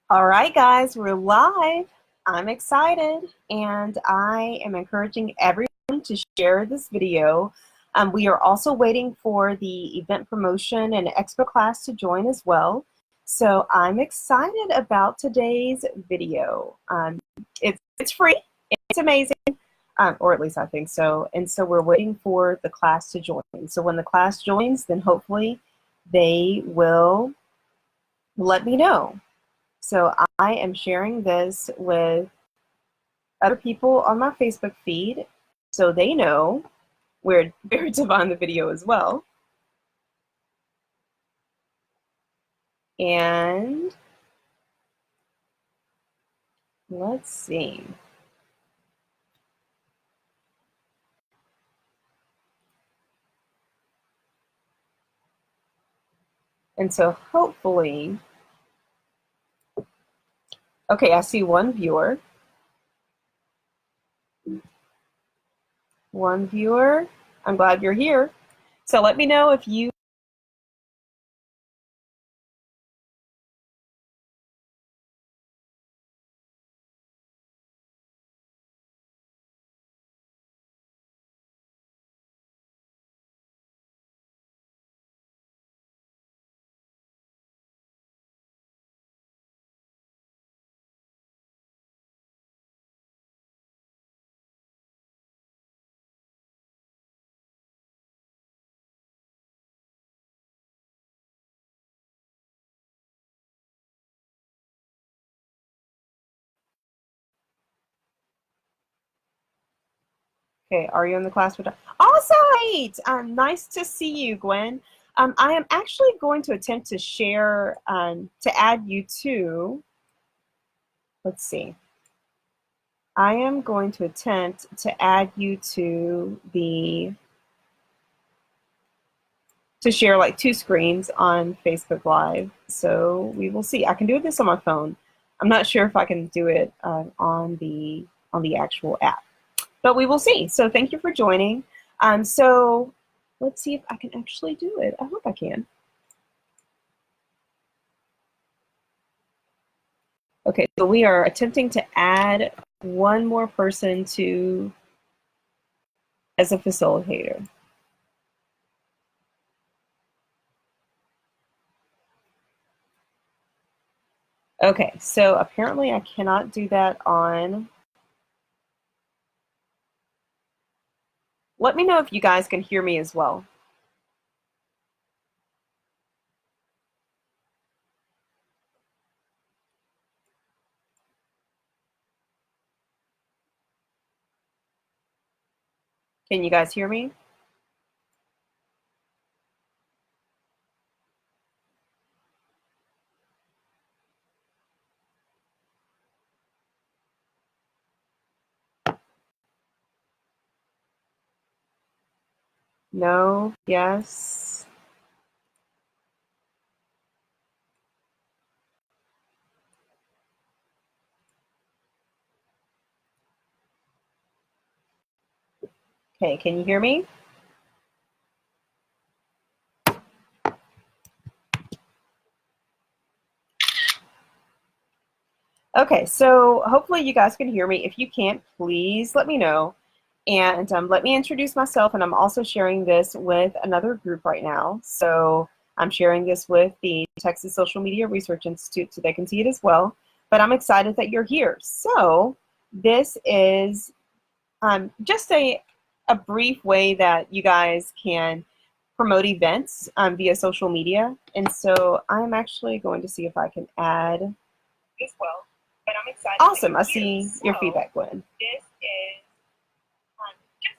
All right, guys, we're live. I'm excited, and I am encouraging everyone to share this video. We are also waiting for the event promotion and expo class to join as well. So I'm excited about today's video. It's free, it's amazing, or at least I think so. And so we're waiting for the class to join. So when the class joins, then hopefully they will let me know. So I am sharing this with other people on my Facebook feed so they know where to find the video as well. And let's see. And so hopefully, okay, I see one viewer. One viewer. I'm glad you're here. So let me know if you Okay, are you in the class with us? Awesome! Nice to see you, Gwen. I am actually going to attempt to share, to add you to, let's see. I am going to attempt to add you to share like two screens on Facebook Live. So we will see. I can do this on my phone. I'm not sure if I can do it on the actual app, but we will see. So thank you for joining. So let's see if I can actually do it. I hope I can. Okay, so we are attempting to add one more person as a facilitator. Okay, so apparently I cannot do that on. Let me know if you guys can hear me as well. Can you guys hear me? No? Yes? Okay, can you hear me? Okay, so hopefully you guys can hear me. If you can't, please let me know. And let me introduce myself, and I'm also sharing this with another group right now. So I'm sharing this with the Texas Social Media Research Institute so they can see it as well. But I'm excited that you're here. So this is just a brief way that you guys can promote events via social media. And so I'm actually going to see if I can add as well. But I'm excited. Awesome. I see your feedback, Gwen. This is just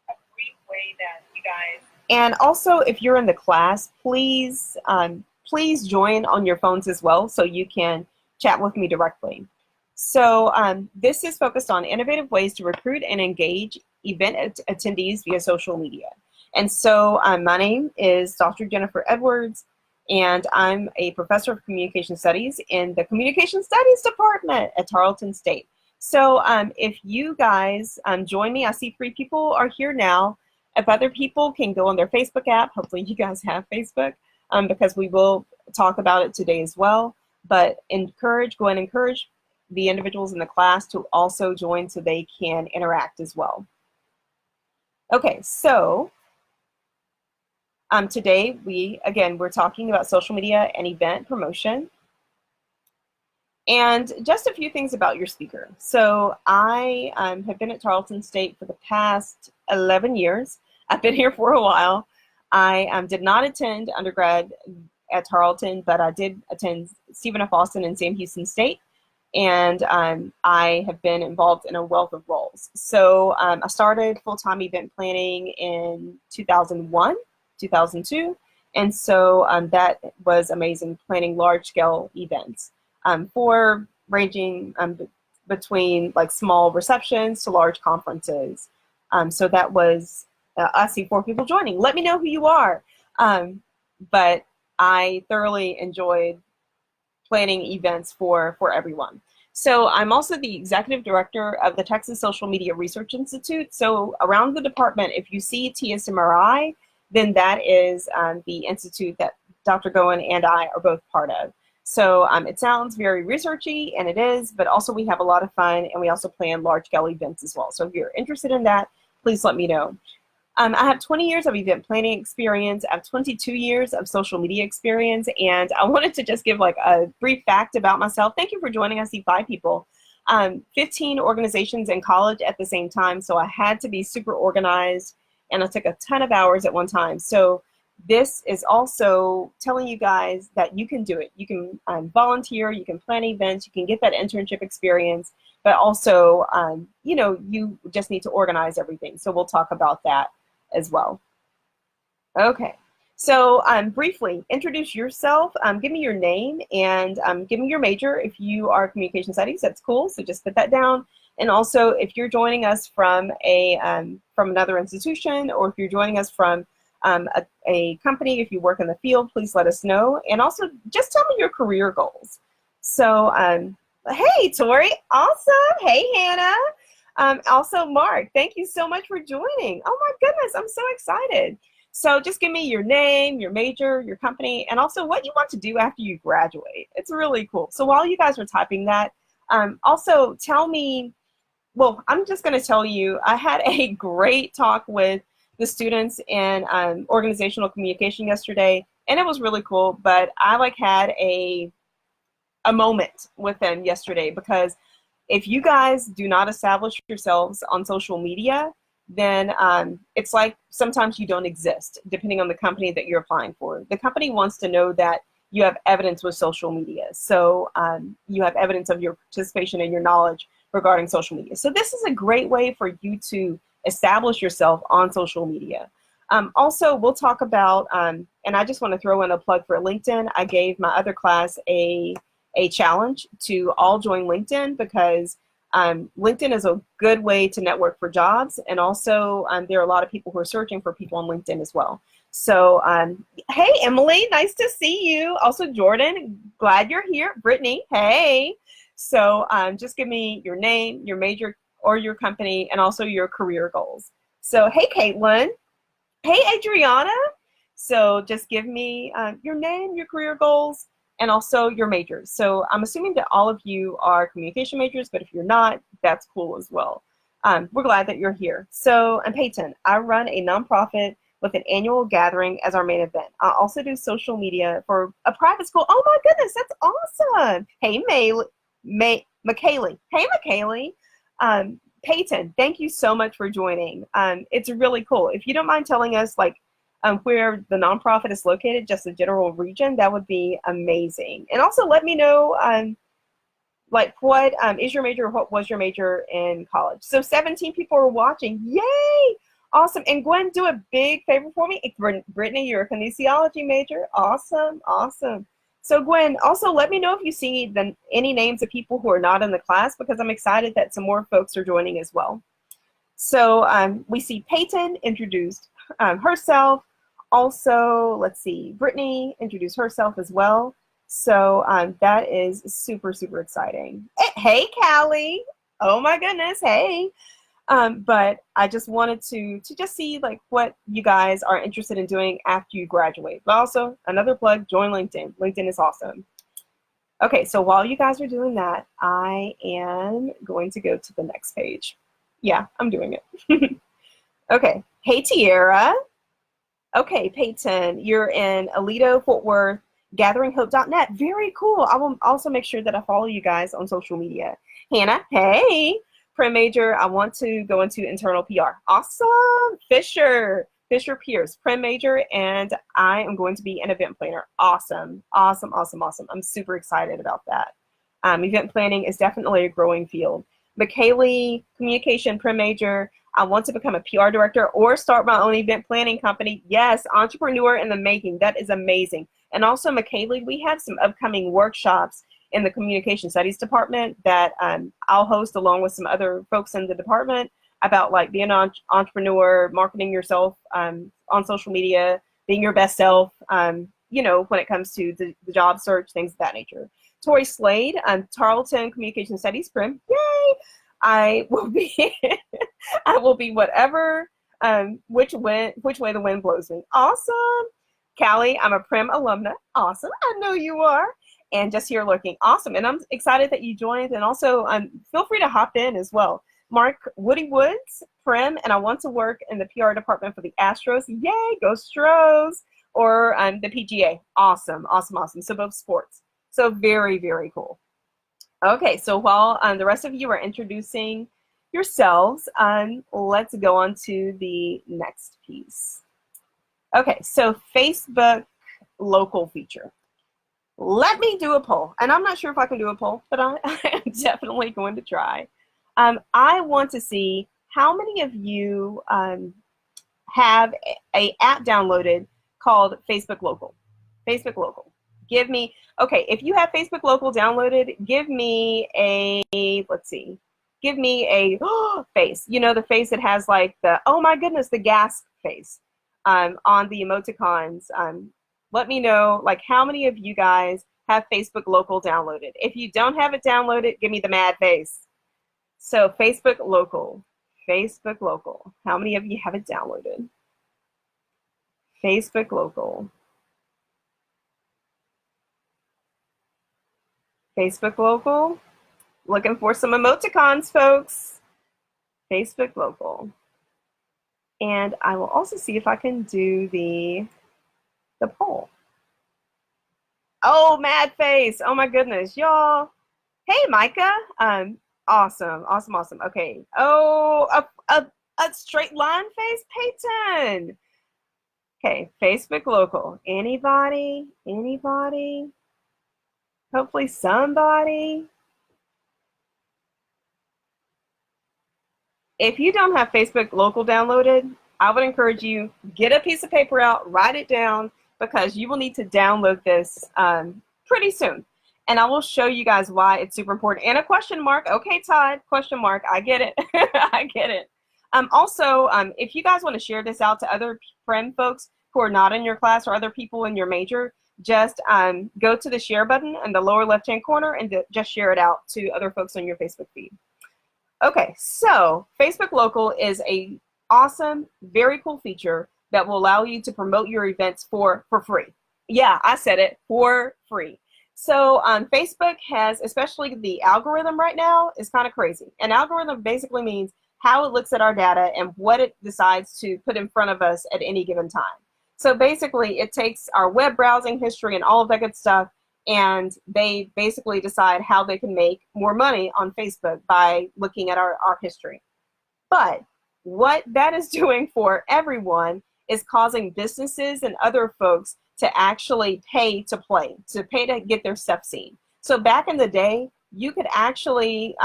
a brief way that you guys. And also, if you're in the class, please please join on your phones as well so you can chat with me directly. So this is focused on innovative ways to recruit and engage event attendees via social media. And so my name is Dr. Jennifer Edwards, and I'm a professor of communication studies in the communication studies department at Tarleton State. So if you guys join me, I see 3 people are here now. If other people can go on their Facebook app, hopefully you guys have Facebook, because we will talk about it today as well. but go and encourage the individuals in the class to also join so they can interact as well. Okay, so today we're talking about social media and event promotion. And just a few things about your speaker. So I have been at Tarleton State for the past 11 years. I've been here for a while. I did not attend undergrad at Tarleton, but I did attend Stephen F. Austin and Sam Houston State. And I have been involved in a wealth of roles. So I started full-time event planning in 2001, 2002. And so that was amazing, planning large-scale events for ranging between like small receptions to large conferences. So that was, I see 4 people joining. Let me know who you are. But I thoroughly enjoyed planning events for everyone. So I'm also the executive director of the Texas Social Media Research Institute. So around the department, if you see TSMRI, then that is the institute that Dr. Goen and I are both part of. So it sounds very researchy, and it is, but also we have a lot of fun, and we also plan large-scale events as well. So if you're interested in that, please let me know. I have 20 years of event planning experience. I have 22 years of social media experience, and I wanted to just give like a brief fact about myself. Thank you for joining. I see 5 people. 15 organizations in college at the same time, so I had to be super organized, and I took a ton of hours at one time. So this is also telling you guys that you can do it. You can volunteer, you can plan events, you can get that internship experience, but also, you know, you just need to organize everything. So we'll talk about that as well. Okay, so briefly introduce yourself. Give me your name and give me your major. If you are communication studies, that's cool. So just put that down. And also, if you're joining us from another institution, or if you're joining us from a company, if you work in the field, please let us know. And also, just tell me your career goals. So, hey, Tori, awesome. Hey, Hannah. Also, Mark, thank you so much for joining. Oh my goodness, I'm so excited. So just give me your name, your major, your company, and also what you want to do after you graduate. It's really cool. So while you guys are typing that, also tell me, well, I'm just going to tell you, I had a great talk with the students in organizational communication yesterday, and it was really cool, but I like had a moment with them yesterday, because if you guys do not establish yourselves on social media, then it's like sometimes you don't exist, depending on the company that you're applying for. The company wants to know that you have evidence with social media. So you have evidence of your participation and your knowledge regarding social media. So this is a great way for you to establish yourself on social media. Also, we'll talk about, and I just want to throw in a plug for LinkedIn. I gave my other class a challenge to all join LinkedIn, because LinkedIn is a good way to network for jobs, and also there are a lot of people who are searching for people on LinkedIn as well. So hey, Emily, nice to see you. Also, Jordan, glad you're here. Brittany, hey. So just give me your name, your major or your company, and also your career goals. So hey, Caitlin. Hey, Adriana. So just give me your name, your career goals, and also your majors. So I'm assuming that all of you are communication majors, but if you're not, that's cool as well. We're glad that you're here. So I'm Peyton. I run a nonprofit with an annual gathering as our main event. I also do social media for a private school. Oh my goodness, that's awesome. Hey, McKaylee. Hey, McKaylee. Peyton, thank you so much for joining. It's really cool. If you don't mind telling us like where the nonprofit is located, just the general region, that would be amazing. And also let me know like what is your major or what was your major in college. So 17 people are watching. Yay! Awesome. And Gwen, do a big favor for me. Brittany, you're a kinesiology major. Awesome. Awesome. So Gwen, also let me know if you see any names of people who are not in the class, because I'm excited that some more folks are joining as well. So we see Peyton introduced herself. Also, let's see, Brittany introduced herself as well. So that is super, super exciting. Hey, Callie. Oh my goodness. Hey. But I just wanted to just see like what you guys are interested in doing after you graduate. But also another plug, join LinkedIn. LinkedIn is awesome. Okay, so while you guys are doing that, I am going to go to the next page. Yeah, I'm doing it. Okay, hey Tiara. Okay, Peyton, you're in Aledo, Fort Worth, gatheringhope.net. Very cool. I will also make sure that I follow you guys on social media. Hannah, hey. Prim major, I want to go into internal PR. Awesome. Fisher Pierce, prim major, and I am going to be an event planner. Awesome. Awesome, awesome, awesome. I'm super excited about that. Event planning is definitely a growing field. McKaylee, communication, prim major, I want to become a PR director or start my own event planning company. Yes, entrepreneur in the making. That is amazing. And also, McKaylee, we have some upcoming workshops in the communication studies department that I'll host along with some other folks in the department about like being an entrepreneur, marketing yourself on social media, being your best self, you know, when it comes to the job search, things of that nature. Tori Slade, Tarleton Communication Studies Prim. Yay! I will be I will be whatever which way the wind blows me. Awesome. Callie, I'm a Prim alumna. Awesome. I know you are. And just here lurking. Awesome. And I'm excited that you joined. And also feel free to hop in as well. Mark Woody Woods, Prim, and I want to work in the PR department for the Astros. Yay, go Stros. Or the PGA. Awesome, awesome, awesome. So both sports. So very, very cool. Okay, so while the rest of you are introducing yourselves, let's go on to the next piece. Okay, so Facebook local feature. Let me do a poll, and I'm not sure if I can do a poll, but I am definitely going to try. I want to see how many of you have a app downloaded called Facebook Local. Facebook Local. Give me, okay, if you have Facebook Local downloaded, give me a, let's see, give me a face. You know, the face that has like the, oh my goodness, the gasp face on the emoticons. Let me know, like, how many of you guys have Facebook Local downloaded? If you don't have it downloaded, give me the mad face. So Facebook Local, Facebook Local. How many of you have it downloaded? Facebook Local. Facebook Local. Looking for some emoticons, folks. Facebook Local. And I will also see if I can do the poll. Oh, mad face. Oh my goodness, y'all. Hey, Micah. Awesome, awesome, awesome. Okay. Oh, a straight line face, Peyton. Okay, Facebook Local. Anybody? Anybody? Hopefully somebody. If you don't have Facebook Local downloaded, I would encourage you, get a piece of paper out, write it down, because you will need to download this pretty soon. And I will show you guys why it's super important. And a question mark. Okay, Todd, question mark. I get it. I get it. Also, if you guys want to share this out to other friend folks who are not in your class or other people in your major, just go to the share button in the lower left-hand corner and just share it out to other folks on your Facebook feed. Okay, so Facebook Local is a awesome, very cool feature that will allow you to promote your events for free. Yeah, I said it, for free. So Facebook has, especially the algorithm right now, is kind of crazy. An algorithm basically means how it looks at our data and what it decides to put in front of us at any given time. So basically, it takes our web browsing history and all of that good stuff, and they basically decide how they can make more money on Facebook by looking at our history. But what that is doing for everyone is causing businesses and other folks to actually pay to play, to pay to get their stuff seen. So back in the day, you could actually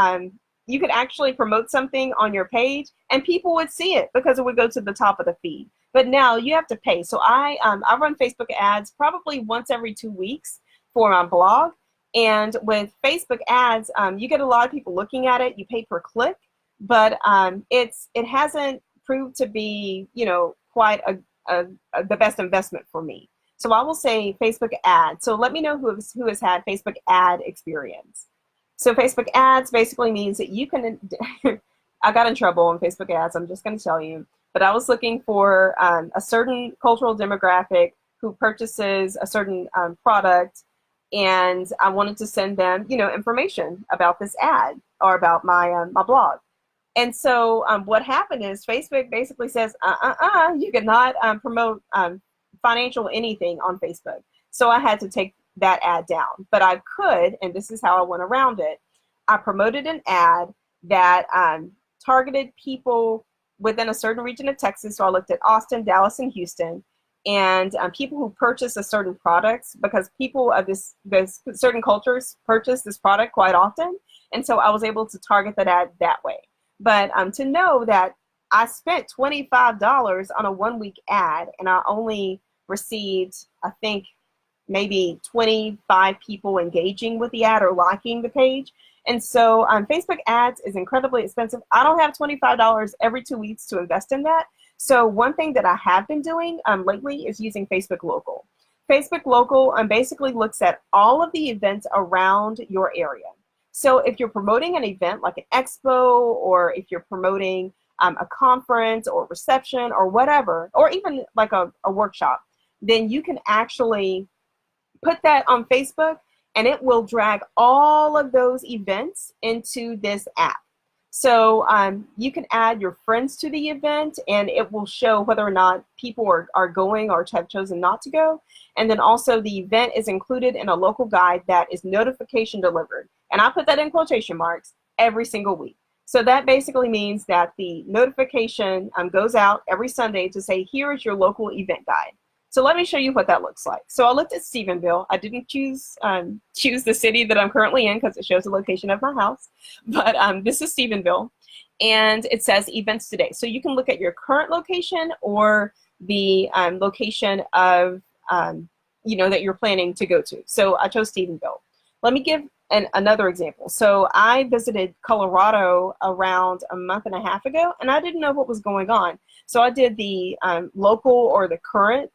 promote something on your page and people would see it because it would go to the top of the feed. But now you have to pay. So I run Facebook ads probably once every 2 weeks for my blog. And with Facebook ads, you get a lot of people looking at it. You pay per click, but it hasn't proved to be, you know, quite the best investment for me. So I will say Facebook ads. So let me know who has had Facebook ad experience. So Facebook ads basically means that you can, I got in trouble on Facebook ads, I'm just going to tell you, but I was looking for a certain cultural demographic who purchases a certain product and I wanted to send them, information about this ad or about my blog. And so what happened is Facebook basically says, you cannot promote financial anything on Facebook. So I had to take that ad down. But I could, and this is how I went around it. I promoted an ad that targeted people within a certain region of Texas. So I looked at Austin, Dallas, and Houston, and people who purchase a certain products, because people of this certain cultures purchase this product quite often. And so I was able to target that ad that way. But to know that I spent $25 on a 1-week ad and I only received, I think, maybe 25 people engaging with the ad or liking the page. And so Facebook ads is incredibly expensive. I don't have $25 every 2 weeks to invest in that. So one thing that I have been doing lately is using Facebook Local. Facebook Local basically looks at all of the events around your area. So if you're promoting an event like an expo, or if you're promoting a conference or reception or whatever, or even like a workshop, then you can actually put that on Facebook and it will drag all of those events into this app. So you can add your friends to the event and it will show whether or not people are going or have chosen not to go. And then also the event is included in a local guide that is notification delivered. And I put that in quotation marks, every single week. So that basically means that the notification goes out every Sunday to say, here is your local event guide. So let me show you what that looks like. So I looked at Stephenville. I didn't choose the city that I'm currently in because it shows the location of my house. But this is Stephenville, and it says events today. So you can look at your current location or the location of that you're planning to go to. So I chose Stephenville. Let me give another example. So I visited Colorado around a month and a half ago, and I didn't know what was going on. So I did the local or the current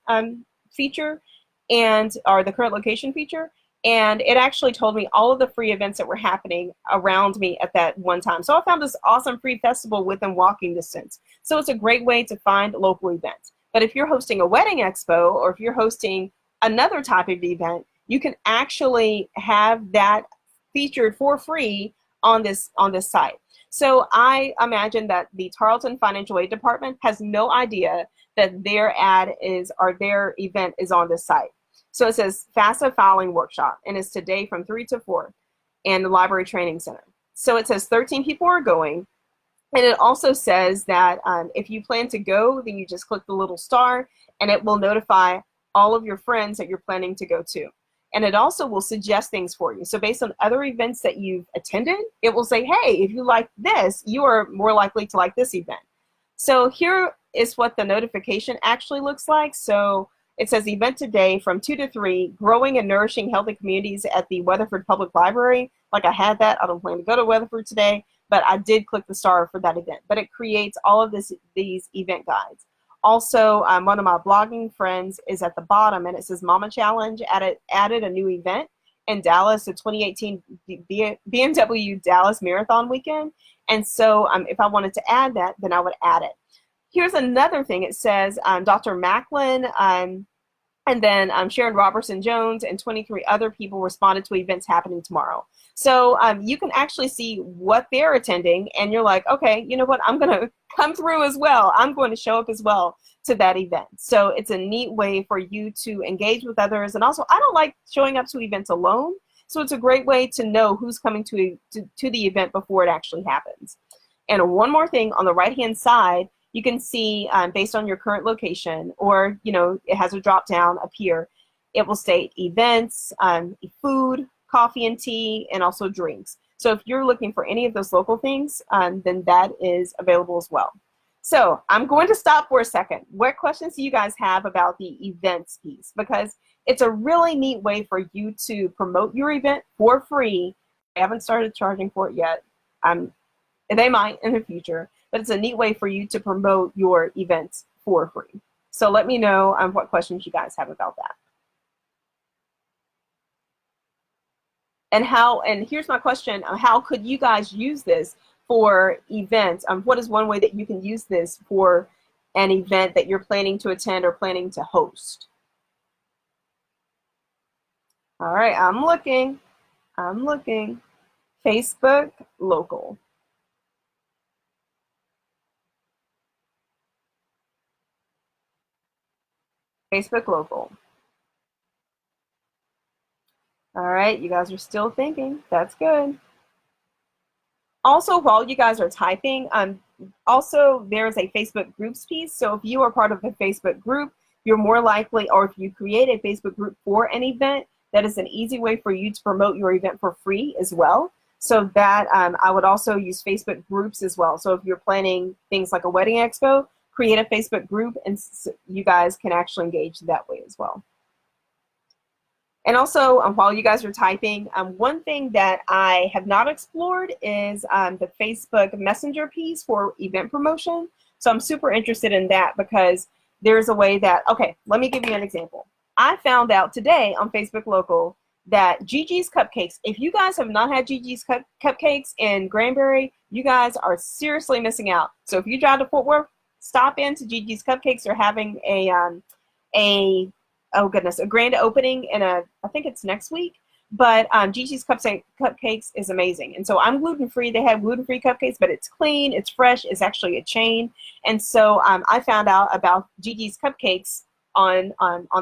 feature, or the current location feature, and it actually told me all of the free events that were happening around me at that one time. So I found this awesome free festival within walking distance. So it's a great way to find local events. But if you're hosting a wedding expo, or if you're hosting another type of event, you can actually have that featured for free on this site. So I imagine that the Tarleton Financial Aid Department has no idea that their ad is, or their event is on this site. So it says FAFSA filing workshop, and it's today from 3 to 4 in the Library Training Center. So it says 13 people are going, and it also says that if you plan to go, then you just click the little star and it will notify all of your friends that you're planning to go to. And it also will suggest things for you. So based on other events that you've attended, it will say, hey, if you like this, you are more likely to like this event. So here is what the notification actually looks like. So it says event today from 2 to 3, growing and nourishing healthy communities at the Weatherford Public Library. Like I had that, I don't plan to go to Weatherford today, but I did click the star for that event. But it creates all of these event guides. Also, one of my blogging friends is at the bottom, and it says Mama Challenge added a new event in Dallas, the 2018 BMW Dallas Marathon weekend. And so if I wanted to add that, then I would add it. Here's another thing. It says Dr. Macklin and then Sharon Robertson Jones and 23 other people responded to events happening tomorrow. So you can actually see what they're attending, and you're like, okay, you know what, I'm going to come through as well. I'm going to show up as well to that event. So it's a neat way for you to engage with others. And also, I don't like showing up to events alone. So it's a great way to know who's coming to the event before it actually happens. And one more thing, on the right-hand side, you can see based on your current location, or it has a drop down up here. It will state events, food, coffee and tea, and also drinks. So if you're looking for any of those local things, then that is available as well. So I'm going to stop for a second. What questions do you guys have about the events piece? Because it's a really neat way for you to promote your event for free. I haven't started charging for it yet. They might in the future, but it's a neat way for you to promote your events for free. So let me know what questions you guys have about that. And here's my question, how could you guys use this for events? What is one way that you can use this for an event that you're planning to attend or planning to host? All right, I'm looking. I'm looking. Facebook local. Facebook local. All right, you guys are still thinking. That's good. Also, while you guys are typing, also there's a Facebook groups piece. So if you are part of a Facebook group, you're more likely, or if you create a Facebook group for an event, that is an easy way for you to promote your event for free as well. So that I would also use Facebook groups as well. So if you're planning things like a wedding expo, create a Facebook group and you guys can actually engage that way as well. And also, while you guys are typing, one thing that I have not explored is the Facebook Messenger piece for event promotion. So I'm super interested in that because there's a way that, okay, let me give you an example. I found out today on Facebook Local that Gigi's Cupcakes, if you guys have not had Gigi's Cupcakes in Granbury, you guys are seriously missing out. So if you drive to Fort Worth, stop into Gigi's Cupcakes. They're having a oh goodness, a grand opening in I think it's next week. But Gigi's Cupcakes is amazing. And so I'm gluten-free. They have gluten-free cupcakes, but it's clean, it's fresh, it's actually a chain. And so I found out about Gigi's Cupcakes on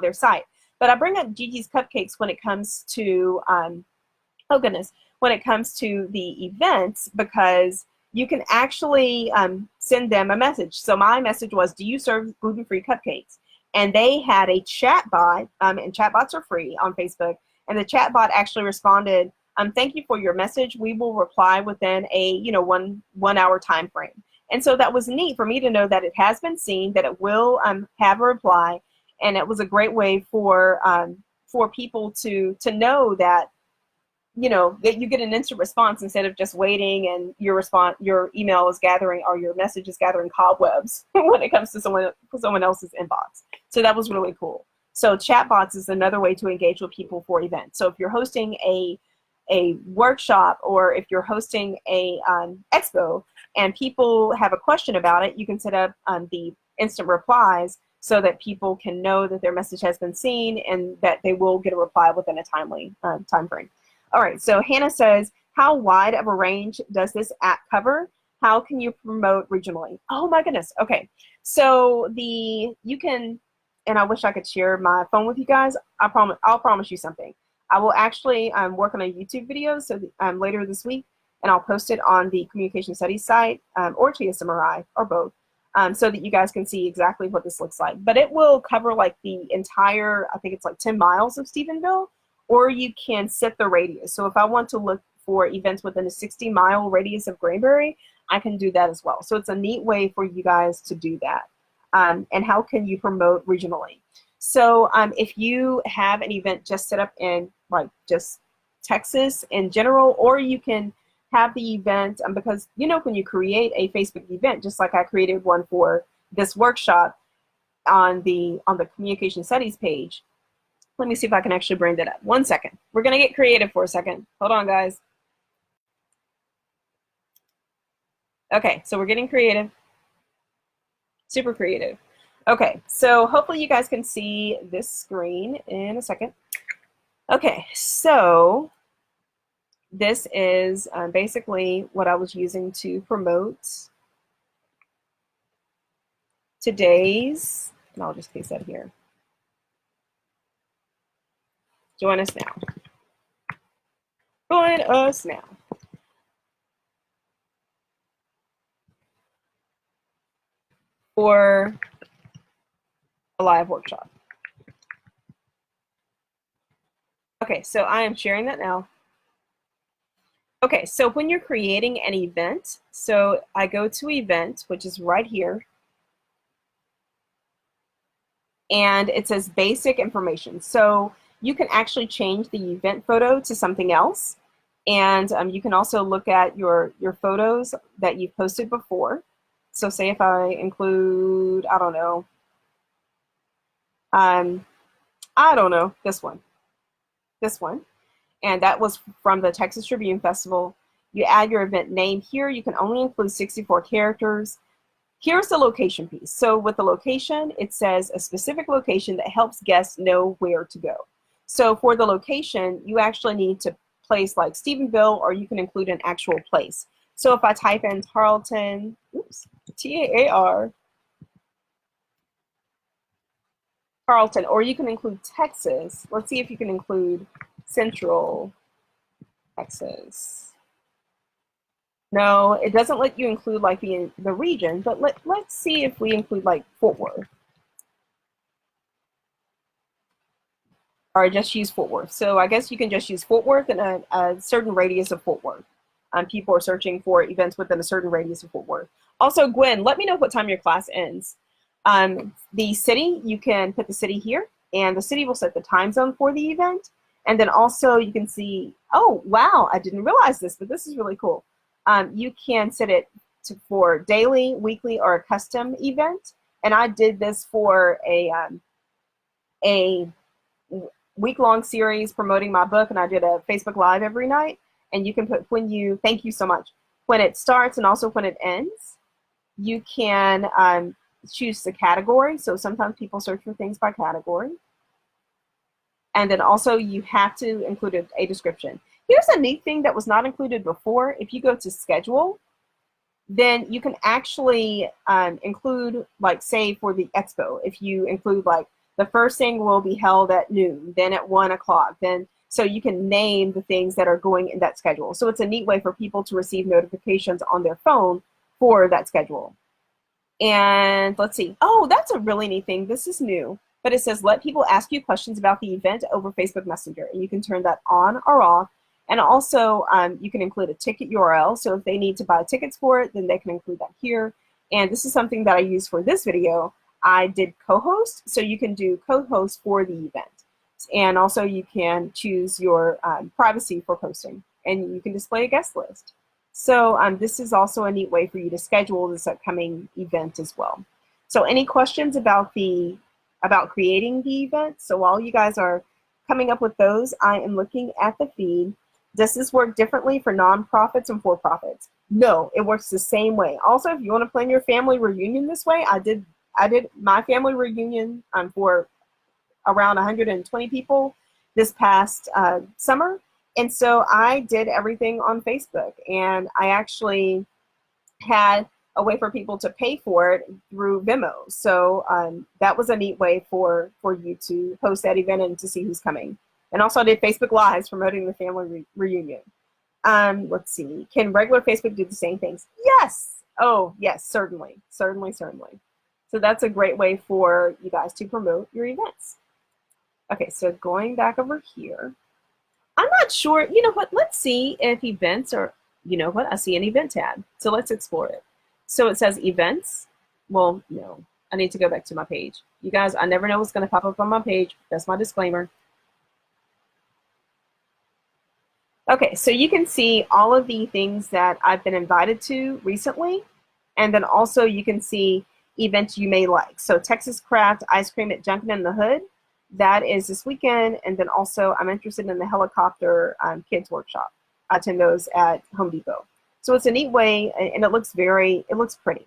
their site. But I bring up Gigi's Cupcakes when it comes to, oh goodness, when it comes to the events because you can actually send them a message. So my message was, do you serve gluten-free cupcakes? And they had a chat bot, and chat bots are free on Facebook. And the chat bot actually responded, thank you for your message. We will reply within a 1 hour time frame. And so that was neat for me to know that it has been seen, that it will have a reply. And it was a great way for people to know that, that you get an instant response instead of just waiting and your email is gathering or your message is gathering cobwebs when it comes to someone else's inbox. So that was really cool. So chatbots is another way to engage with people for events. So if you're hosting a workshop or if you're hosting a expo and people have a question about it, you can set up the instant replies so that people can know that their message has been seen and that they will get a reply within a timely time frame. All right, so Hannah says, how wide of a range does this app cover? How can you promote regionally? Oh my goodness, okay. So you can, and I wish I could share my phone with you guys. I'll promise you something. I will actually work on a YouTube video later this week, and I'll post it on the Communication Studies site or TSMRI or both, so that you guys can see exactly what this looks like. But it will cover like the entire, I think it's like 10 miles of Stephenville, or you can set the radius. So if I want to look for events within a 60-mile radius of Granbury, I can do that as well. So it's a neat way for you guys to do that. And how can you promote regionally? So if you have an event just set up in like just Texas in general, or you can have the event, because when you create a Facebook event, just like I created one for this workshop on the Communication Studies page. Let me see if I can actually bring that up. 1 second. We're going to get creative for a second. Hold on, guys. Okay, so we're getting creative. Super creative. Okay, so hopefully you guys can see this screen in a second. Okay, so this is basically what I was using to promote today's, and I'll just paste that here. Join us now. Join us now. For a live workshop. Okay, so I am sharing that now. Okay, so when you're creating an event, so I go to event, which is right here, and it says basic information. So you can actually change the event photo to something else, and you can also look at your photos that you've posted before. So say if I include, I don't know, this one, and that was from the Texas Tribune Festival. You add your event name here. You can only include 64 characters. Here's the location piece. So with the location, it says a specific location that helps guests know where to go. So for the location, you actually need to place like Stephenville, or you can include an actual place. So if I type in Tarleton, oops, T-A-A-R, Tarleton, or you can include Texas. Let's see if you can include Central Texas. No, it doesn't let you include like the region, but let's see if we include like Fort Worth. Or just use Fort Worth. So I guess you can just use Fort Worth and a certain radius of Fort Worth. People are searching for events within a certain radius of Fort Worth. Also, Gwen, let me know what time your class ends. The city, you can put the city here, and the city will set the time zone for the event. And then also you can see, oh, wow, I didn't realize this, but this is really cool. You can set it for daily, weekly, or a custom event. And I did this for a week-long series promoting my book, and I did a Facebook Live every night. And you can put thank you so much, when it starts and also when it ends. You can choose the category. So sometimes people search for things by category. And then also you have to include a description. Here's a neat thing that was not included before. If you go to schedule, then you can actually include, like, say for the expo, if you include like the first thing will be held at noon, then at 1 o'clock, then so you can name the things that are going in that schedule. So it's a neat way for people to receive notifications on their phone for that schedule. And let's see. Oh, that's a really neat thing. This is new, but it says let people ask you questions about the event over Facebook Messenger, and you can turn that on or off. And also you can include a ticket URL. So if they need to buy tickets for it, then they can include that here. And this is something that I use for this video. I did co-host, so you can do co-host for the event. And also you can choose your privacy for posting, and you can display a guest list. So this is also a neat way for you to schedule this upcoming event as well. So any questions about creating the event? So while you guys are coming up with those, I am looking at the feed. Does this work differently for nonprofits and for-profits? No, it works the same way. Also, if you want to plan your family reunion this way, I did my family reunion for around 120 people this past summer. And so I did everything on Facebook, and I actually had a way for people to pay for it through Venmo. So that was a neat way for you to host that event and to see who's coming. And also I did Facebook Lives promoting the family reunion. Let's see, can regular Facebook do the same things? Yes. Oh, yes, certainly. Certainly. So that's a great way for you guys to promote your events. Okay, so going back over here, I'm not sure, you know what, let's see if events are, you know what, I see an event tab. So let's explore it. So it says events. Well, no, I need to go back to my page. You guys, I never know what's going to pop up on my page. That's my disclaimer. Okay, so you can see all of the things that I've been invited to recently. And then also you can see events you may like. So Texas Craft Ice Cream at Junkin in the Hood. That is this weekend. And then also I'm interested in the helicopter kids workshop. I attend those at Home Depot. So it's a neat way, and it looks pretty.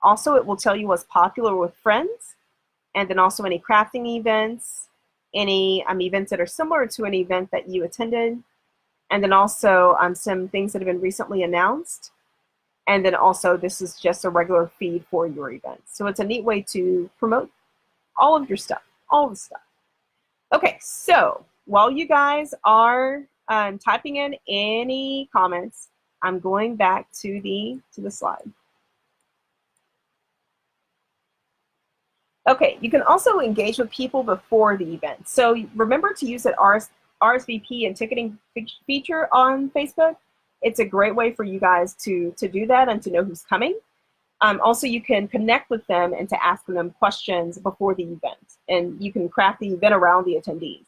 Also, it will tell you what's popular with friends, and then also any crafting events, any events that are similar to an event that you attended, and then also some things that have been recently announced. And then also this is just a regular feed for your events. So it's a neat way to promote all of your stuff, all the stuff. Okay, so while you guys are typing in any comments, I'm going back to the slide. Okay, you can also engage with people before the event. So remember to use that RSVP and ticketing feature on Facebook. It's a great way for you guys to do that and to know who's coming. Also, you can connect with them and to ask them questions before the event, and you can craft the event around the attendees.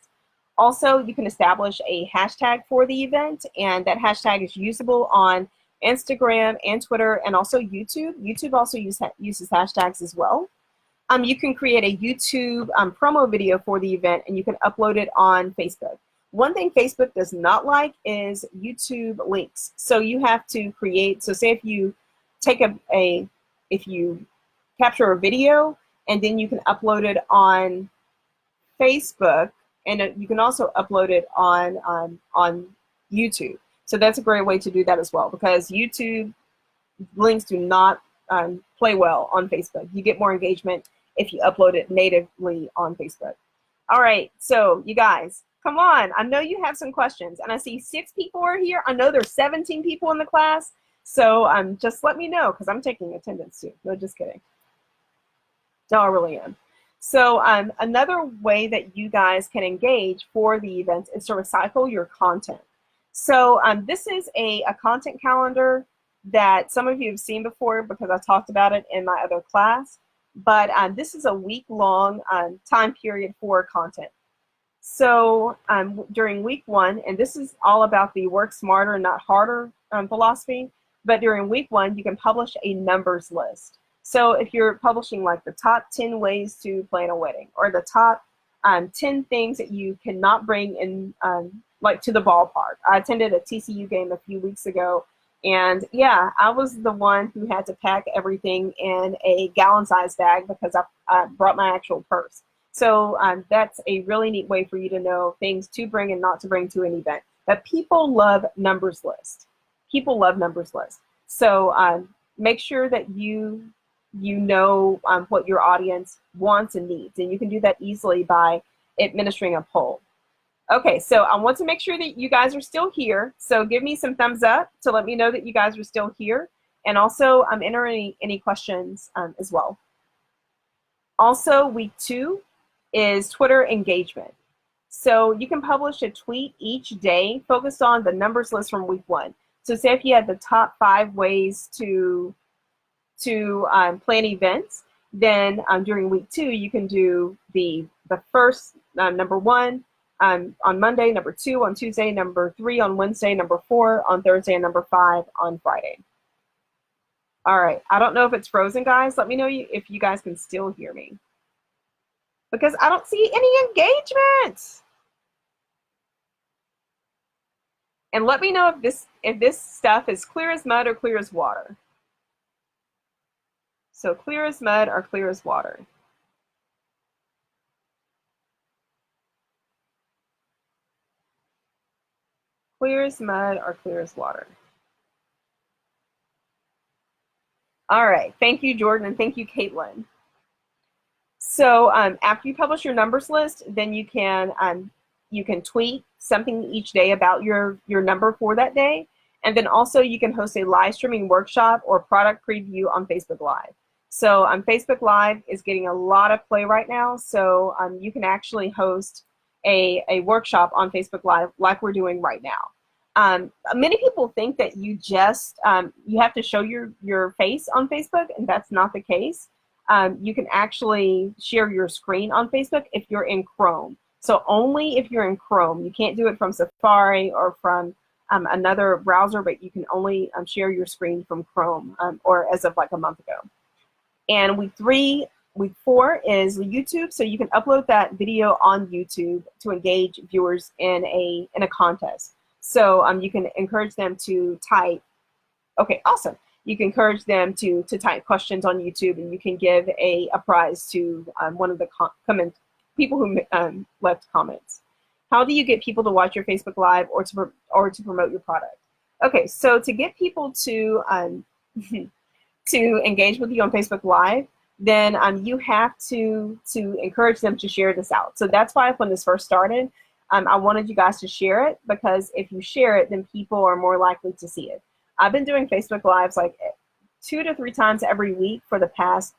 Also, you can establish a hashtag for the event, and that hashtag is usable on Instagram and Twitter and also YouTube. YouTube also uses hashtags as well. You can create a YouTube promo video for the event, and you can upload it on Facebook. One thing Facebook does not like is YouTube links. So you have to create, so say if you take if you capture a video and then you can upload it on Facebook and you can also upload it on YouTube. So that's a great way to do that as well, because YouTube links do not play well on Facebook. You get more engagement if you upload it natively on Facebook. All right, so you guys, come on. I know you have some questions, and I see 6 people are here. I know there's 17 people in the class, so just let me know, because I'm taking attendance too. No, just kidding. No, I really am. So another way that you guys can engage for the event is to recycle your content. So this is a content calendar that some of you have seen before, because I talked about it in my other class. But this is a week-long time period for content. So during week 1, and this is all about the work smarter, not harder philosophy, but during week 1, you can publish a numbers list. So if you're publishing like the top 10 ways to plan a wedding, or the top 10 things that you cannot bring in like to the ballpark. I attended a TCU game a few weeks ago, and yeah, I was the one who had to pack everything in a gallon-sized bag because I brought my actual purse. So that's a really neat way for you to know things to bring and not to bring to an event. But people love numbers lists. People love numbers lists. So make sure that you know what your audience wants and needs, and you can do that easily by administering a poll. Okay, so I want to make sure that you guys are still here. So give me some thumbs up to let me know that you guys are still here. And also enter any questions as well. Also, week 2 is Twitter engagement. So you can publish a tweet each day focused on the numbers list from week 1. So say if you had the top 5 ways to plan events, then during week 2, you can do the first number 1, on Monday, number 2 on Tuesday, number 3 on Wednesday, number 4 on Thursday, and number 5 on Friday. All right, I don't know if it's frozen, guys. Let me know if you guys can still hear me, because I don't see any engagement. And let me know if this stuff is clear as mud or clear as water. So clear as mud or clear as water. Clear as mud or clear as water. All right, thank you, Jordan, and thank you, Caitlin. So after you publish your numbers list, then you can tweet something each day about your number for that day, and then also you can host a live streaming workshop or product preview on Facebook Live. So Facebook Live is getting a lot of play right now, so you can actually host a workshop on Facebook Live like we're doing right now. Many people think that you just you have to show your face on Facebook, and that's not the case. You can actually share your screen on Facebook if you're in Chrome. So only if you're in Chrome. You can't do it from Safari or from another browser, but you can only share your screen from Chrome, or as of like a month ago. And week 4 is YouTube, so you can upload that video on YouTube to engage viewers in a contest. So you can encourage them to type. Okay, awesome. You can encourage them to type questions on YouTube, and you can give a prize to one of the people who left comments. How do you get people to watch your Facebook Live or to promote your product? Okay, so to get people to to engage with you on Facebook Live, then you have to encourage them to share this out. So that's why when this first started, I wanted you guys to share it, because if you share it, then people are more likely to see it. I've been doing Facebook Lives like 2 to 3 times every week for the past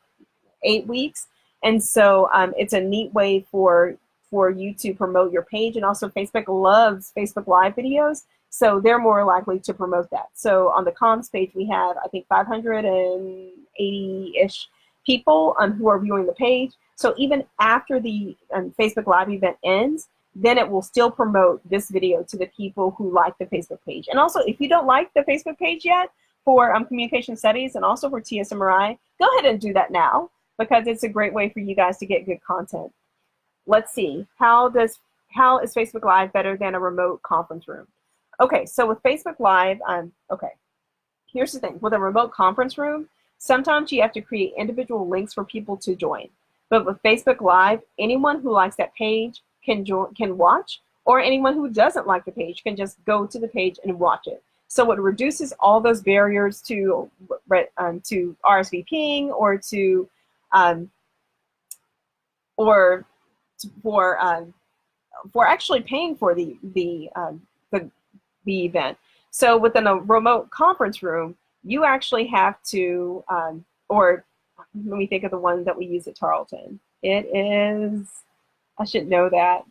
8 weeks. And so it's a neat way for you to promote your page. And also Facebook loves Facebook Live videos, so they're more likely to promote that. So on the comms page, we have, I think, 580-ish people who are viewing the page. So even after the Facebook Live event ends, then it will still promote this video to the people who like the Facebook page. And also, if you don't like the Facebook page yet for communication studies and also for TSMRI, go ahead and do that now, because it's a great way for you guys to get good content. Let's see, how is Facebook Live better than a remote conference room? Okay, so with Facebook Live, okay, here's the thing. With a remote conference room, sometimes you have to create individual links for people to join. But with Facebook Live, anyone who likes that page can watch, or anyone who doesn't like the page can just go to the page and watch it. So it reduces all those barriers to RSVPing or to or for actually paying for the event. So within a remote conference room, you actually have to, or let me think of the one that we use at Tarleton. It is, I should know that,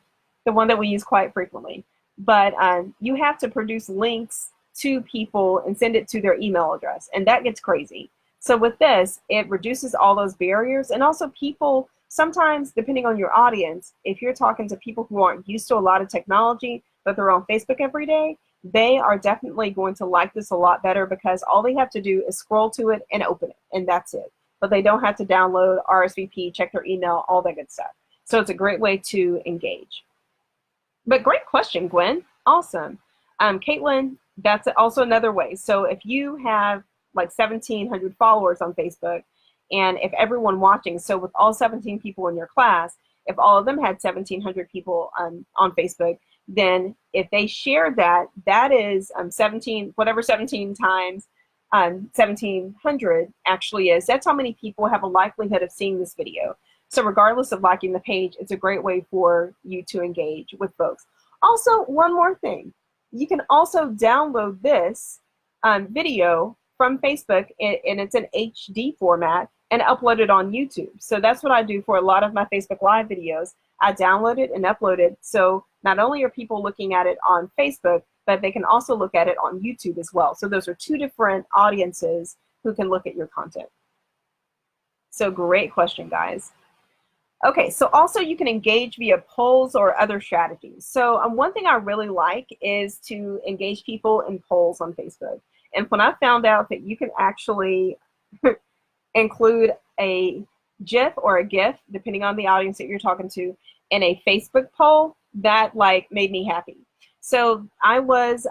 the one that we use quite frequently. But you have to produce links to people and send it to their email address, and that gets crazy. So with this, it reduces all those barriers, and also people, sometimes depending on your audience, if you're talking to people who aren't used to a lot of technology, but they're on Facebook every day, they are definitely going to like this a lot better, because all they have to do is scroll to it and open it, and that's it. But they don't have to download, RSVP, check their email, all that good stuff. So it's a great way to engage. But great question, Gwen. Awesome. Caitlin, that's also another way. So if you have like 1,700 followers on Facebook, and if everyone watching, so with all 17 people in your class, if all of them had 1,700 people on Facebook, then if they shared that, that is 17, whatever 17 times 1,700 actually is, that's how many people have a likelihood of seeing this video. So regardless of liking the page, it's a great way for you to engage with folks. Also, one more thing, you can also download this video from Facebook, and it's an HD format, and upload it on YouTube. So that's what I do for a lot of my Facebook Live videos. I download it and upload it, so not only are people looking at it on Facebook, but they can also look at it on YouTube as well. So those are two different audiences who can look at your content. So great question, guys. Okay, so also you can engage via polls or other strategies. So one thing I really like is to engage people in polls on Facebook. And when I found out that you can actually include a GIF or a GIF, depending on the audience that you're talking to, in a Facebook poll, that like made me happy. So I was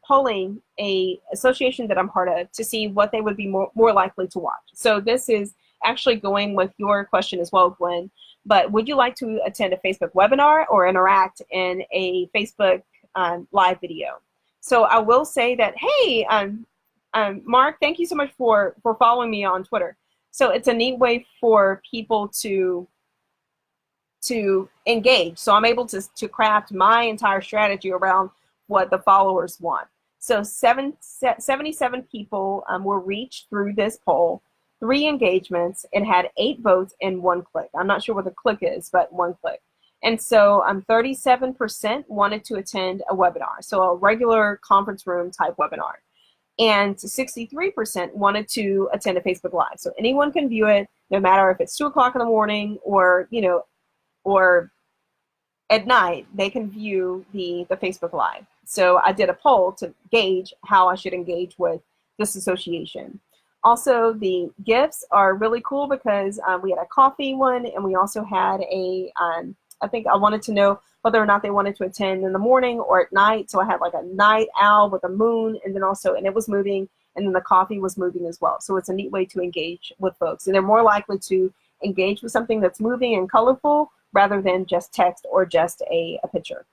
polling a association that I'm part of to see what they would be more likely to watch. So this is actually going with your question as well, Gwen. But would you like to attend a Facebook webinar or interact in a Facebook live video? So I will say that, hey, Mark, thank you so much for following me on Twitter. So it's a neat way for people to engage. So I'm able to craft my entire strategy around what the followers want. So 77 people were reached through this poll, 3 engagements. It had 8 votes and 1 click. I'm not sure what the click is, but 1 click. And so 37% wanted to attend a webinar, so a regular conference room type webinar. And 63% wanted to attend a Facebook Live. So anyone can view it, no matter if it's 2 o'clock in the morning or, you know, or at night, they can view the Facebook Live. So I did a poll to gauge how I should engage with this association. Also, the gifts are really cool because we had a coffee one, and we also had a, I think I wanted to know whether or not they wanted to attend in the morning or at night. So I had like a night owl with a moon, and then also, and it was moving, and then the coffee was moving as well. So it's a neat way to engage with folks. And they're more likely to engage with something that's moving and colorful rather than just text or just a picture.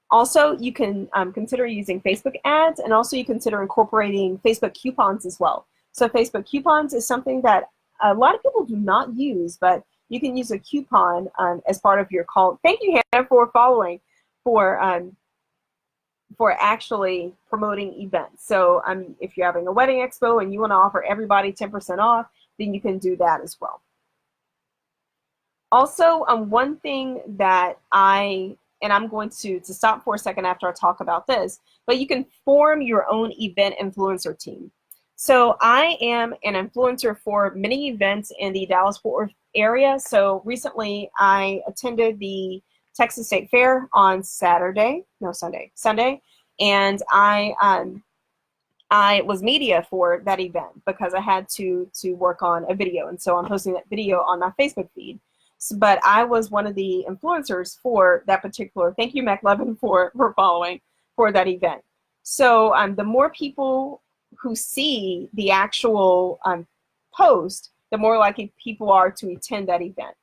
Also, you can consider using Facebook ads, and also you consider incorporating Facebook coupons as well. So Facebook coupons is something that a lot of people do not use, but you can use a coupon as part of your call. Thank you, Hannah, for following, for actually promoting events. So if you're having a wedding expo and you want to offer everybody 10% off, then you can do that as well. Also, one thing that I'm going to stop for a second after I talk about this, but you can form your own event influencer team. So I am an influencer for many events in the Dallas-Fort Worth area. So recently I attended the Texas State Fair on Sunday, and I was media for that event because I had to work on a video, and so I'm posting that video on my Facebook feed. So, but I was one of the influencers for that particular, thank you, McLevin, for following, for that event. So the more people who see the actual post, the more likely people are to attend that event.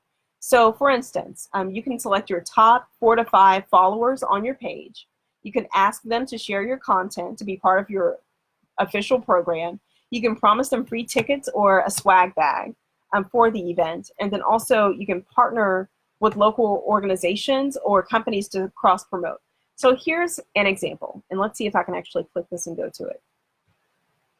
So for instance, you can select your top 4 to 5 followers on your page. You can ask them to share your content to be part of your official program. You can promise them free tickets or a swag bag for the event. And then also you can partner with local organizations or companies to cross promote. So here's an example, and let's see if I can actually click this and go to it.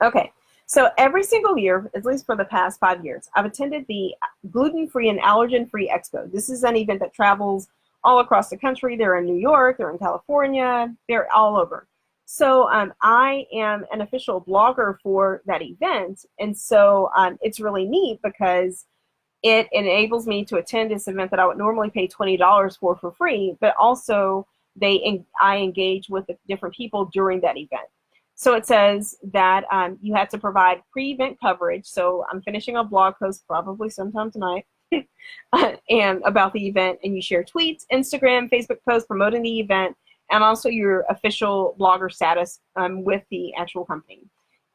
Okay, so every single year, at least for the past 5 years, I've attended the Gluten-Free and Allergen-Free Expo. This is an event that travels all across the country. They're in New York, they're in California, they're all over. So I am an official blogger for that event, and so it's really neat because it enables me to attend this event that I would normally pay $20 for free, but also I engage with the different people during that event. So it says that you have to provide pre-event coverage. So I'm finishing a blog post probably sometime tonight and about the event, and you share tweets, Instagram, Facebook posts promoting the event, and also your official blogger status with the actual company.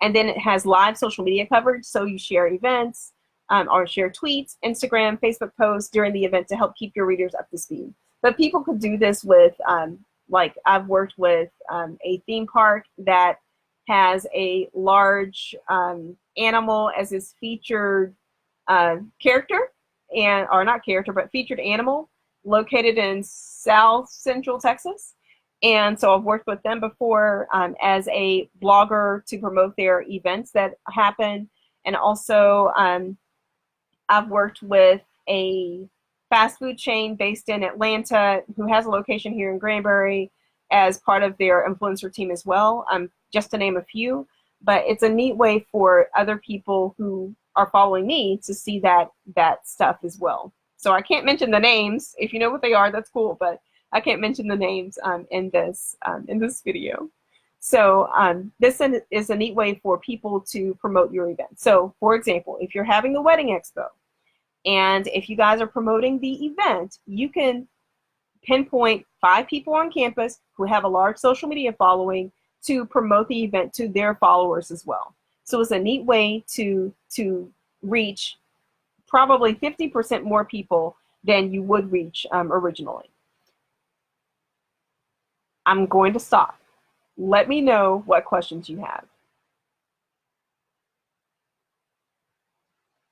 And then it has live social media coverage, so you share events or share tweets, Instagram, Facebook posts during the event to help keep your readers up to speed. But people could do this with, like I've worked with a theme park that has a large animal as its featured character, or not character, but featured animal located in South Central Texas. And so I've worked with them before as a blogger to promote their events that happen. And also I've worked with a fast food chain based in Atlanta who has a location here in Granbury as part of their influencer team as well, just to name a few. But it's a neat way for other people who are following me to see that stuff as well. So I can't mention the names. If you know what they are, that's cool, but I can't mention the names in this video. So this is a neat way for people to promote your event. So for example, if you're having a wedding expo, and if you guys are promoting the event, you can pinpoint 5 people on campus who have a large social media following to promote the event to their followers as well. So it's a neat way to reach probably 50% more people than you would reach originally. I'm going to stop. Let me know what questions you have.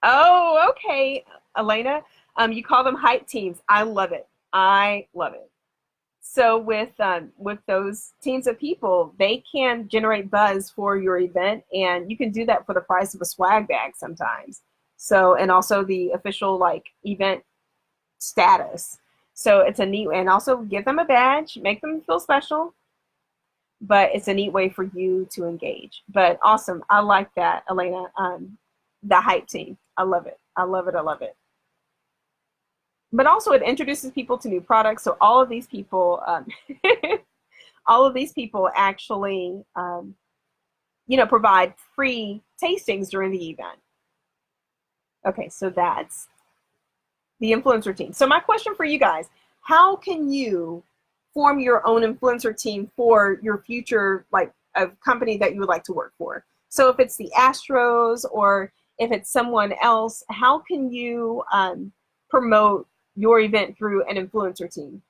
Oh, okay, Elena. You call them hype teams. I love it. I love it. So with those teams of people, they can generate buzz for your event, and you can do that for the price of a swag bag sometimes. So, and also the official like event status. So it's a neat, and also give them a badge, make them feel special. But it's a neat way for you to engage. But awesome, I like that, Elena. The hype team, I love it. I love it. I love it. But also it introduces people to new products. So all of these people, all of these people actually, provide free tastings during the event. Okay, so that's the influencer team. So my question for you guys, how can you form your own influencer team for your future, like a company that you would like to work for? So if it's the Astros or if it's someone else, how can you promote your event through an influencer team?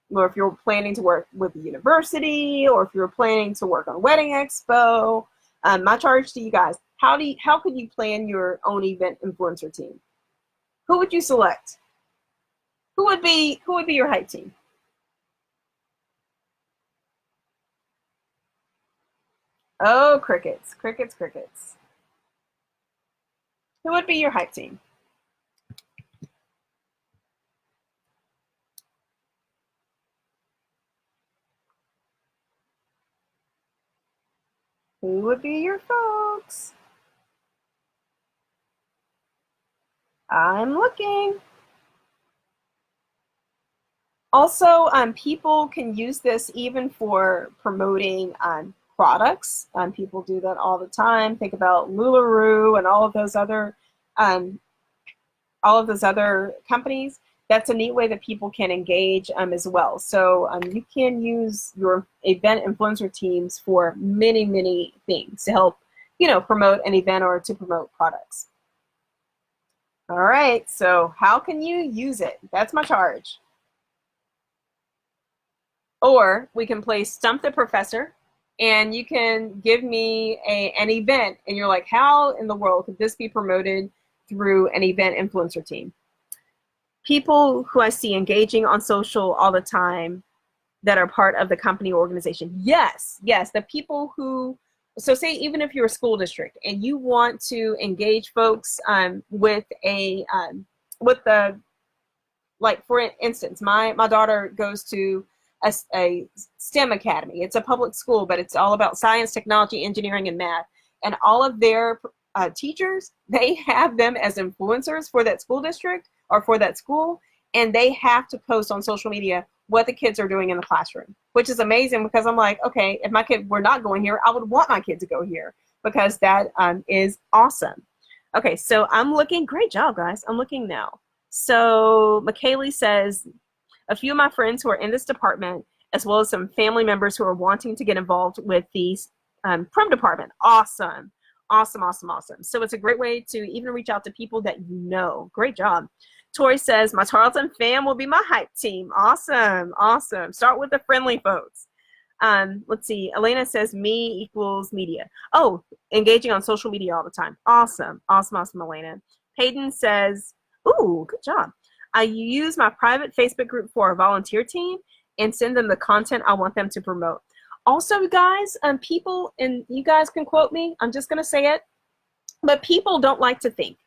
Or if you're planning to work with a university, or if you're planning to work on Wedding Expo, my charge to you guys, how could you plan your own event influencer team? Who would you select? Who would be your hype team? Oh, crickets, crickets, crickets. Who would be your hype team? Who would be your folks? I'm looking. Also, people can use this even for promoting products. People do that all the time. Think about LuLaRoe and all of those other companies. That's a neat way that people can engage as well. So you can use your event influencer teams for many, many things to help, promote an event or to promote products. All right, so how can you use it? That's my charge. Or we can play Stump the Professor, and you can give me an event, and you're like, how in the world could this be promoted through an event influencer team? People who I see engaging on social all the time that are part of the company organization. Yes, yes, the people who, so say even if you're a school district and you want to engage folks with the, like for instance, my daughter goes to a STEM academy. It's a public school, but it's all about science, technology, engineering, and math. And all of their teachers, they have them as influencers for that school district or for that school, and they have to post on social media what the kids are doing in the classroom, which is amazing because I'm like, okay, if my kid were not going here, I would want my kid to go here because that is awesome. Okay, so I'm looking, great job, guys. I'm looking now. So McKaylee says, a few of my friends who are in this department, as well as some family members who are wanting to get involved with the prom department. Awesome, awesome, awesome, awesome. So it's a great way to even reach out to people that you know. Great job. Tori says, my Tarleton fam will be my hype team. Awesome, awesome. Start with the friendly folks. Let's see. Elena says, me equals media. Oh, engaging on social media all the time. Awesome, awesome, awesome, Elena. Hayden says, ooh, good job. I use my private Facebook group for a volunteer team and send them the content I want them to promote. Also, guys, people, and you guys can quote me, I'm just going to say it, but people don't like to think.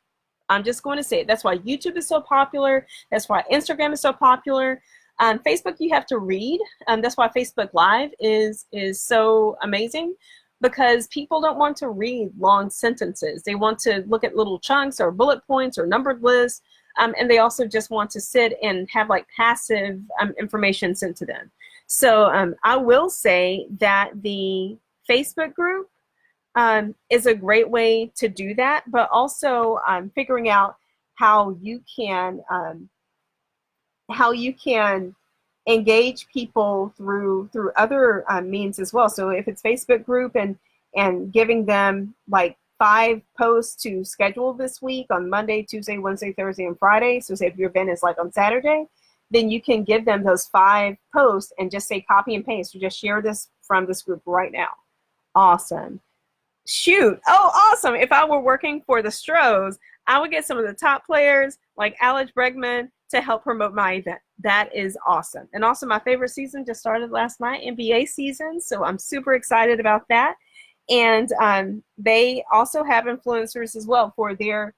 I'm just going to say it. That's why YouTube is so popular. That's why Instagram is so popular. Facebook, you have to read. That's why Facebook Live is so amazing, because people don't want to read long sentences. They want to look at little chunks or bullet points or numbered lists. And they also just want to sit and have like passive information sent to them. So I will say that the Facebook group is a great way to do that, but also figuring out how you can engage people through other means as well. So if it's Facebook group and giving them like 5 posts to schedule this week on Monday, Tuesday, Wednesday, Thursday, and Friday. So say if your event is like on Saturday, then you can give them those 5 posts and just say copy and paste, or just share this from this group right now. Awesome. Shoot. Oh, awesome. If I were working for the Stros, I would get some of the top players like Alex Bregman to help promote my event. That is awesome. And also my favorite season just started last night, NBA season. So I'm super excited about that. And they also have influencers as well for their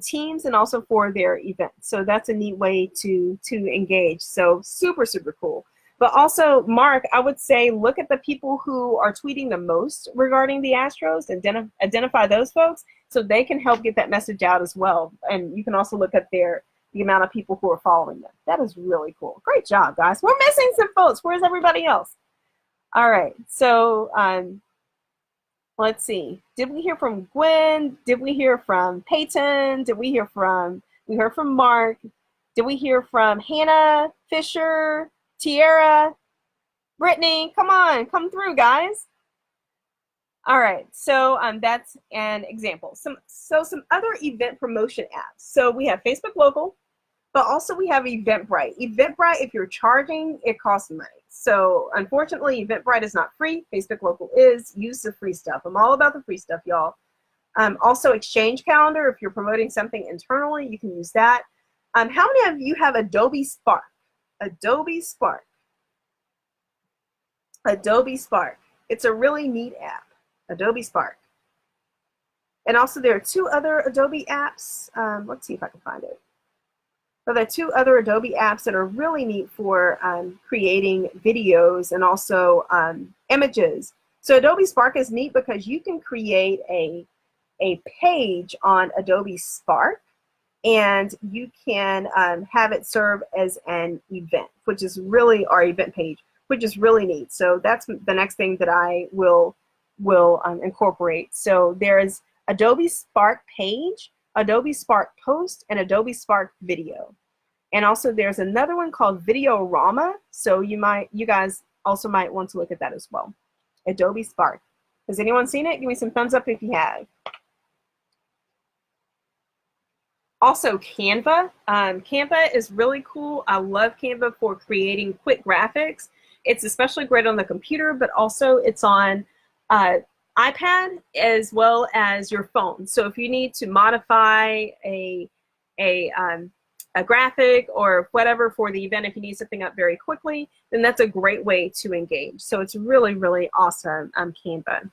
teams and also for their events. So that's a neat way to engage. So super, super cool. But also, Mark, I would say look at the people who are tweeting the most regarding the Astros and identify those folks so they can help get that message out as well. And you can also look at the amount of people who are following them. That is really cool. Great job, guys. We're missing some folks. Where's everybody else? All right. So let's see. Did we hear from Gwen? Did we hear from Peyton? We heard from Mark. Did we hear from Hannah, Fisher, Tiara, Brittany? Come on, come through, guys. All right, so that's an example. Some other event promotion apps. So we have Facebook Local, but also we have Eventbrite. Eventbrite, if you're charging, it costs money. So unfortunately, Eventbrite is not free. Facebook Local is. Use the free stuff. I'm all about the free stuff, y'all. Also, Exchange Calendar. If you're promoting something internally, you can use that. How many of you have Adobe Spark? Adobe Spark. Adobe Spark. It's a really neat app. Adobe Spark. And also, there are 2 other Adobe apps. Let's see if I can find it. So there are 2 other Adobe apps that are really neat for creating videos and also images. So Adobe Spark is neat because you can create a page on Adobe Spark, and you can have it serve as an event, which is really our event page, which is really neat. So that's the next thing that I will incorporate. So there's Adobe Spark page, Adobe Spark post, and Adobe Spark video. And also there's another one called Videorama. So you guys also might want to look at that as well. Adobe Spark. Has anyone seen it? Give me some thumbs up if you have. Also, Canva. Canva is really cool. I love Canva for creating quick graphics. It's especially great on the computer, but also it's on uh, iPad as well as your phone. So if you need to modify a um, a graphic or whatever for the event, if you need something up very quickly, then that's a great way to engage. So it's really, really awesome, Canva.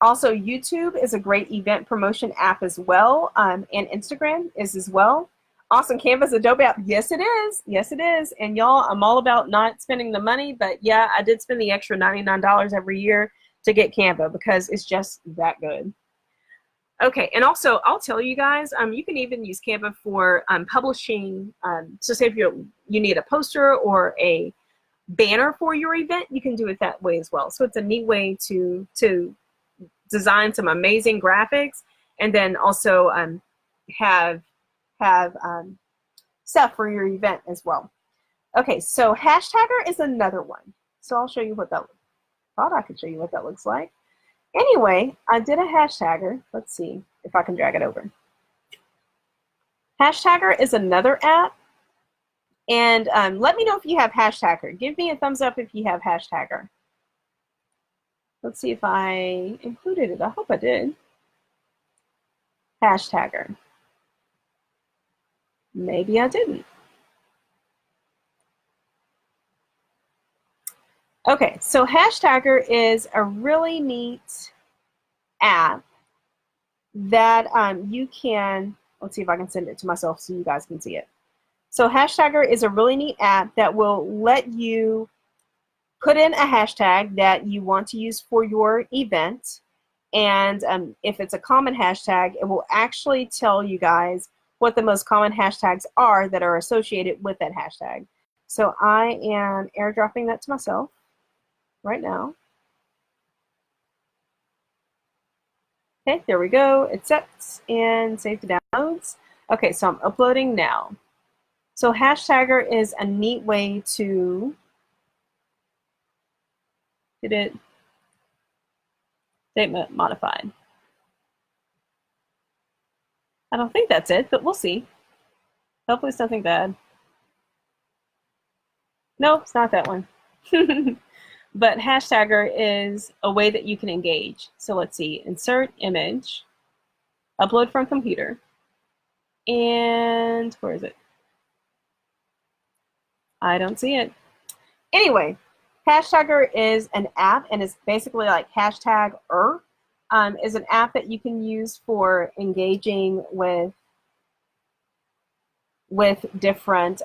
Also, YouTube is a great event promotion app as well, and Instagram is as well. Awesome, Canva's Adobe app. Yes, it is. Yes, it is. And y'all, I'm all about not spending the money, but yeah, I did spend the extra $99 every year to get Canva because it's just that good. Okay, and also I'll tell you guys, you can even use Canva for publishing. So say if you need a poster or a banner for your event, you can do it that way as well. So it's a neat way to design some amazing graphics, and then also have stuff for your event as well. Okay, so hashtagger is another one. So I'll show you what that. Thought I could show you what that looks like. Anyway, I did a hashtagger. Let's see if I can drag it over. Hashtagger is another app, and let me know if you have hashtagger. Give me a thumbs up if you have hashtagger. Let's see if I included it. I hope I did. Hashtagger. Maybe I didn't. Okay, so Hashtagger is a really neat app that you can, let's see if I can send it to myself so you guys can see it. So Hashtagger is a really neat app that will let you put in a hashtag that you want to use for your event. And if it's a common hashtag, it will actually tell you guys what the most common hashtags are that are associated with that hashtag. So I am airdropping that to myself right now. Okay, there we go. It's set and save to downloads. Okay, so I'm uploading now. So Hashtagger is a neat way to get it statement modified. I don't think that's it, but we'll see. Hopefully it's nothing bad. No, it's not that one. But Hashtagger is a way that you can engage. So let's see, insert image, upload from computer, and where is it? I don't see it. Anyway, Hashtagger is an app, and it's basically like Hashtagger, is an app that you can use for engaging with different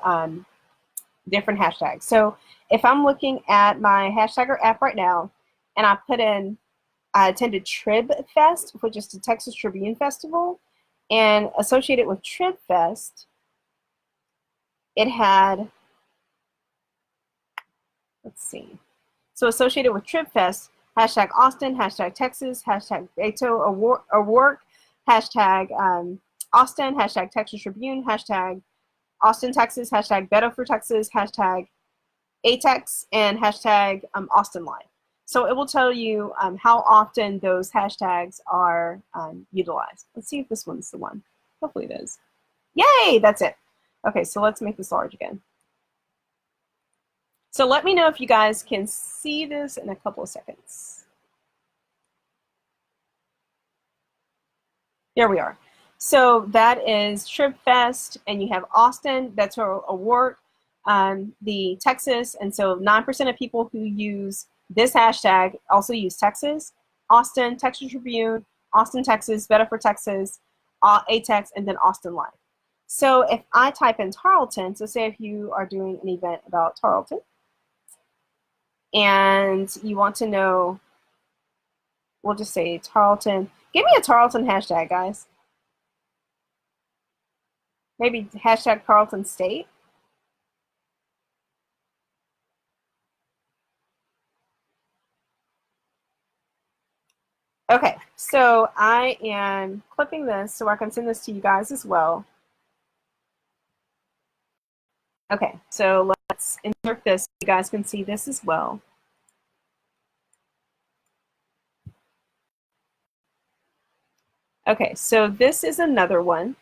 different hashtags. So if I'm looking at my Hashtagger app right now, and I attended Trib Fest, which is the Texas Tribune Festival, and associated with Trib Fest, it had, let's see. So associated with Trib Fest, hashtag Austin, hashtag Texas, hashtag Beto Award, hashtag Austin, hashtag Texas Tribune, hashtag Austin, Texas, hashtag Beto for Texas, hashtag ATEX, and hashtag Austin Live. So it will tell you how often those hashtags are utilized. Let's see if this one's the one. Hopefully it is. Yay, that's it. Okay, so let's make this large again. So let me know if you guys can see this in a couple of seconds. There we are. So that is Trib Fest, and you have Austin, that's our award, the Texas, and so 9% of people who use this hashtag also use Texas, Austin, Texas Tribune, Austin, Texas, Better for Texas, ATEX, and then Austin Live. So if I type in Tarleton, so say if you are doing an event about Tarleton, and you want to know, we'll just say Tarleton. Give me a Tarleton hashtag, guys. Maybe hashtag Tarleton State. Okay, so I am clipping this so I can send this to you guys as well. Okay, so let's insert this so you guys can see this as well. Okay, so this is another one.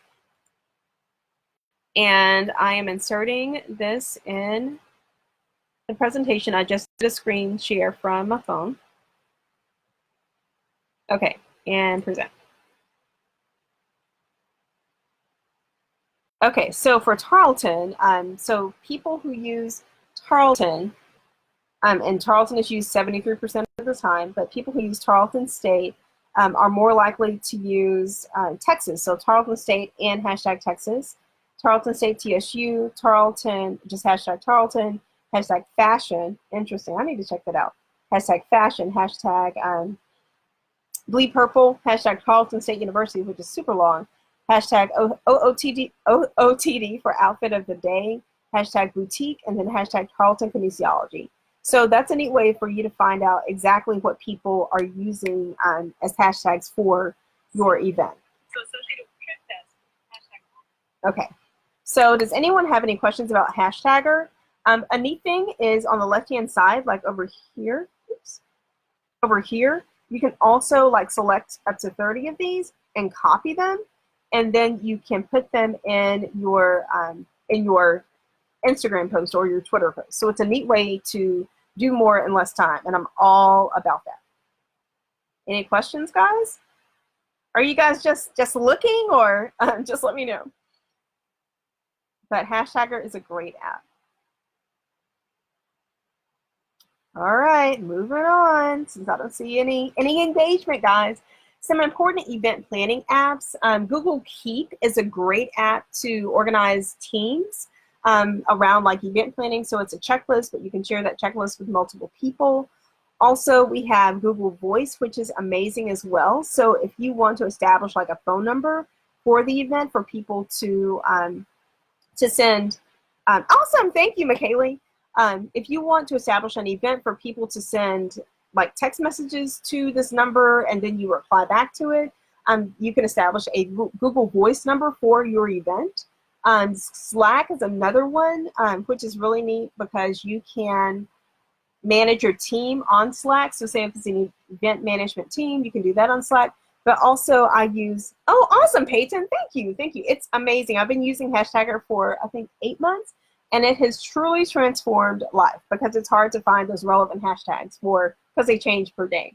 And I am inserting this in the presentation. I just did a screen share from my phone. Okay, and present. Okay, so for Tarleton, so people who use Tarleton, and Tarleton is used 73% of the time, but people who use Tarleton State are more likely to use Texas. So Tarleton State and hashtag Texas, Tarleton State TSU, Tarleton, just hashtag Tarleton, hashtag fashion. Interesting, I need to check that out. Hashtag fashion, hashtag bleed purple, hashtag Tarleton State University, which is super long, hashtag OOTD for outfit of the day, hashtag boutique, and then hashtag Tarleton kinesiology. So that's a neat way for you to find out exactly what people are using as hashtags for your event. So associated with trip test, hashtag. Okay. So does anyone have any questions about hashtagger? A neat thing is on the left-hand side, like over here, oops, over here, you can also like select up to 30 of these and copy them, and then you can put them in your Instagram post or your Twitter post. So it's a neat way to do more in less time, and I'm all about that. Any questions, guys? Are you guys just looking, or just let me know? But Hashtagger is a great app. All right, moving on, since I don't see any engagement, guys. Some important event planning apps. Google Keep is a great app to organize teams around like event planning. So it's a checklist, but you can share that checklist with multiple people. Also, we have Google Voice, which is amazing as well. So if you want to establish like a phone number for the event for people to send, awesome, thank you, McKaylee. If you want to establish an event for people to send like text messages to this number and then you reply back to it, you can establish a Google Voice number for your event. Slack is another one, which is really neat because you can manage your team on Slack. So say if it's an event management team, you can do that on Slack. But also I use, oh, awesome, Peyton, thank you. It's amazing. I've been using Hashtagger for, I think, 8 months. And it has truly transformed life because it's hard to find those relevant hashtags because they change per day.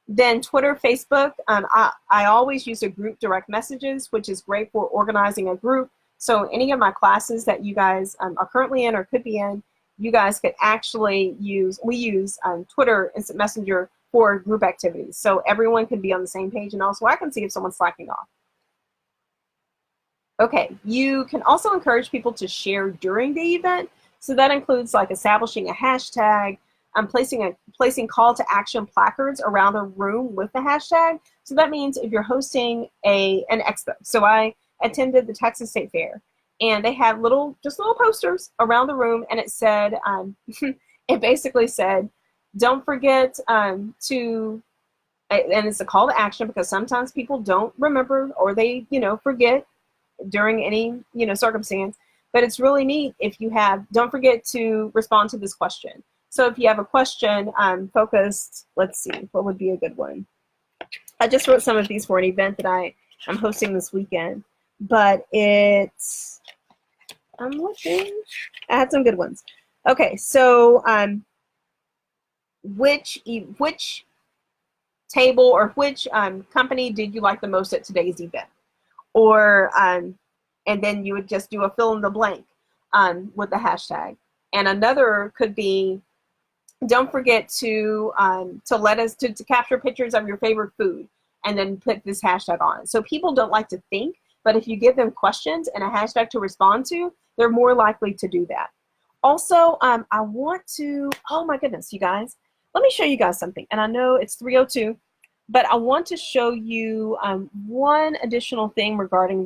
Then Twitter, Facebook, I always use a group direct messages, which is great for organizing a group. So any of my classes that you guys are currently in or could be in, you guys could actually use, we use Twitter Instant Messenger for group activities. So everyone can be on the same page, and also I can see if someone's slacking off. Okay, you can also encourage people to share during the event. So that includes like establishing a hashtag, placing call to action placards around the room with the hashtag. So that means if you're hosting an expo. So I attended the Texas State Fair, and they had just little posters around the room, and it said, it basically said, don't forget to, and it's a call to action because sometimes people don't remember or they, forget during any, circumstance. But it's really neat if you don't forget to respond to this question. So if you have a question focused, let's see, what would be a good one? I just wrote some of these for an event that I'm hosting this weekend, but I'm looking, I had some good ones. Okay, so which table or which company did you like the most at today's event? Or, and then you would just do a fill in the blank with the hashtag. And another could be, don't forget to let us, to capture pictures of your favorite food and then put this hashtag on it. So people don't like to think, but if you give them questions and a hashtag to respond to, they're more likely to do that. Also, I want to, oh my goodness, you guys, let me show you guys something. And I know it's 3:02. But I want to show you one additional thing regarding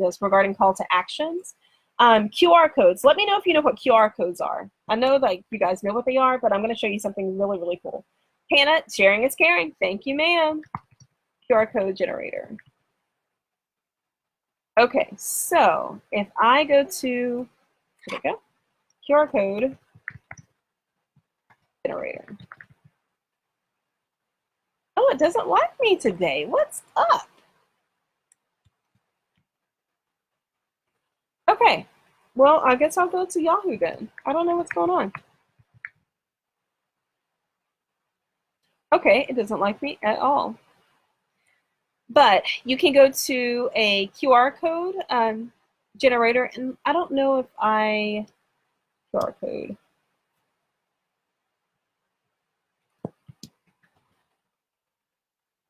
call to actions. QR codes. Let me know if you know what QR codes are. I know like you guys know what they are, but I'm going to show you something really, really cool. Hannah, sharing is caring. Thank you, ma'am. QR code generator. Okay, so if I go to, here we go, QR code generator. Oh, it doesn't like me today. What's up? Well, I guess I'll go to Yahoo then. I don't know what's going on. Okay, it doesn't like me at all. But you can go to a QR code generator, and I don't know if QR code.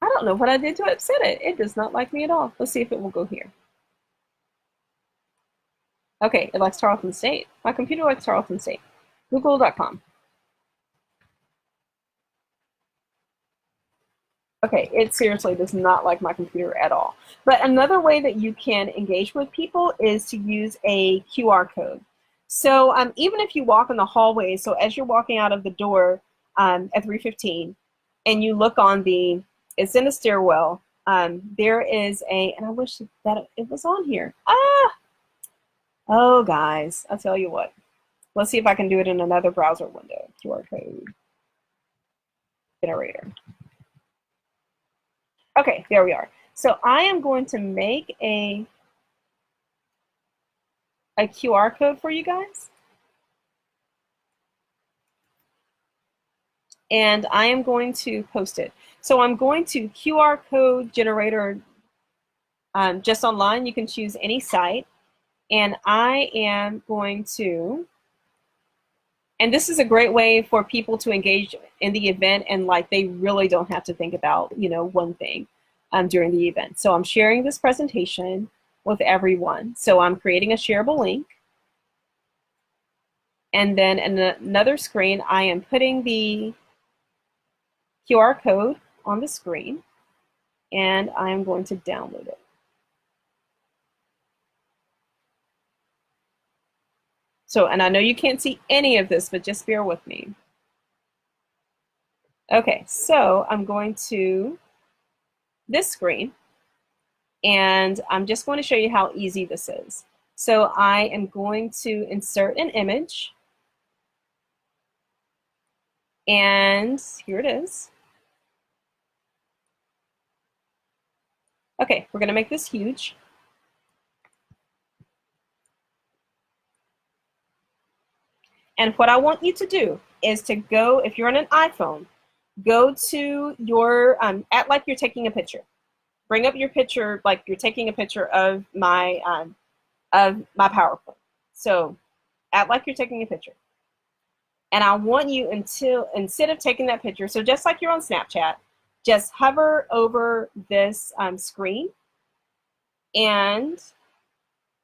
I don't know what I did to upset it. It does not like me at all. Let's see if it will go here. Okay, it likes Tarleton State. My computer likes Tarleton State. Google.com. Okay, it seriously does not like my computer at all. But another way that you can engage with people is to use a QR code. So even if you walk in the hallway, so as you're walking out of the door at 315, and you look on it's in the stairwell, there is and I wish that it was on here. Oh, guys, I'll tell you what. Let's see if I can do it in another browser window. QR code generator. Okay, there we are. So I am going to make a QR code for you guys. And I am going to post it. So I'm going to QR code generator just online. You can choose any site. And I am going to, and this is a great way for people to engage in the event, and like they really don't have to think about, one thing during the event. So I'm sharing this presentation with everyone. So I'm creating a shareable link. And then in another screen, I am putting the QR code on the screen, and I'm going to download it. So, and I know you can't see any of this, but just bear with me. Okay, so I'm going to this screen, and I'm just going to show you how easy this is. So I am going to insert an image, and here it is. Okay, we're going to make this huge. And what I want you to do is to go, if you're on an iPhone, go to your, act like you're taking a picture. Bring up your picture like you're taking a picture of my PowerPoint. So act like you're taking a picture. And I want you instead of taking that picture, so just like you're on Snapchat, just hover over this screen, and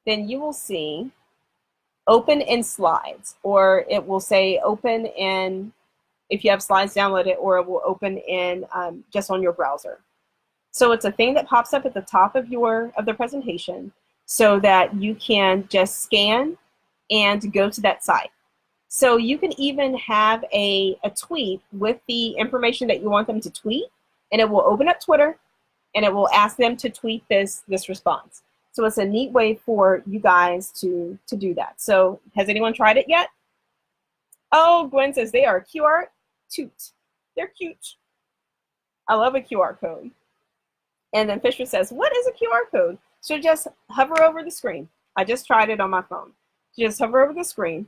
then you will see open in slides, or it will say open in, if you have slides downloaded, or it will open in just on your browser. So it's a thing that pops up at the top of the presentation so that you can just scan and go to that site. So you can even have a tweet with the information that you want them to tweet, and it will open up Twitter, and it will ask them to tweet this response. So it's a neat way for you guys to do that. So has anyone tried it yet? Oh, Gwen says they are QR toot. They're cute. I love a QR code. And then Fisher says, what is a QR code? So just hover over the screen. I just tried it on my phone. Just hover over the screen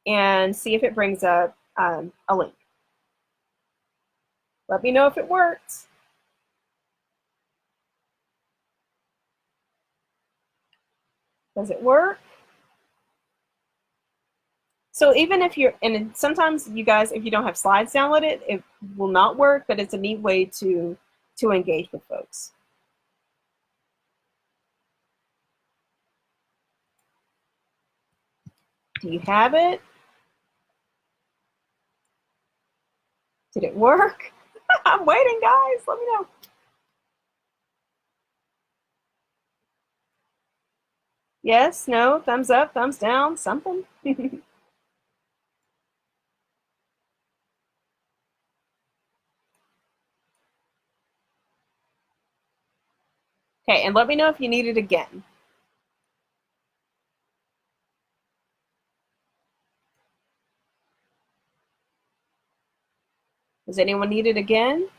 and see if it brings up a link. Let me know if it works. Does it work? So even if you're, and sometimes you guys, if you don't have slides downloaded, it will not work, but it's a neat way to engage with folks. Do you have it? Did it work? I'm waiting, guys. Let me know. Yes, no, thumbs up, thumbs down, something. Okay, and let me know if you need it again. Does anyone need it again?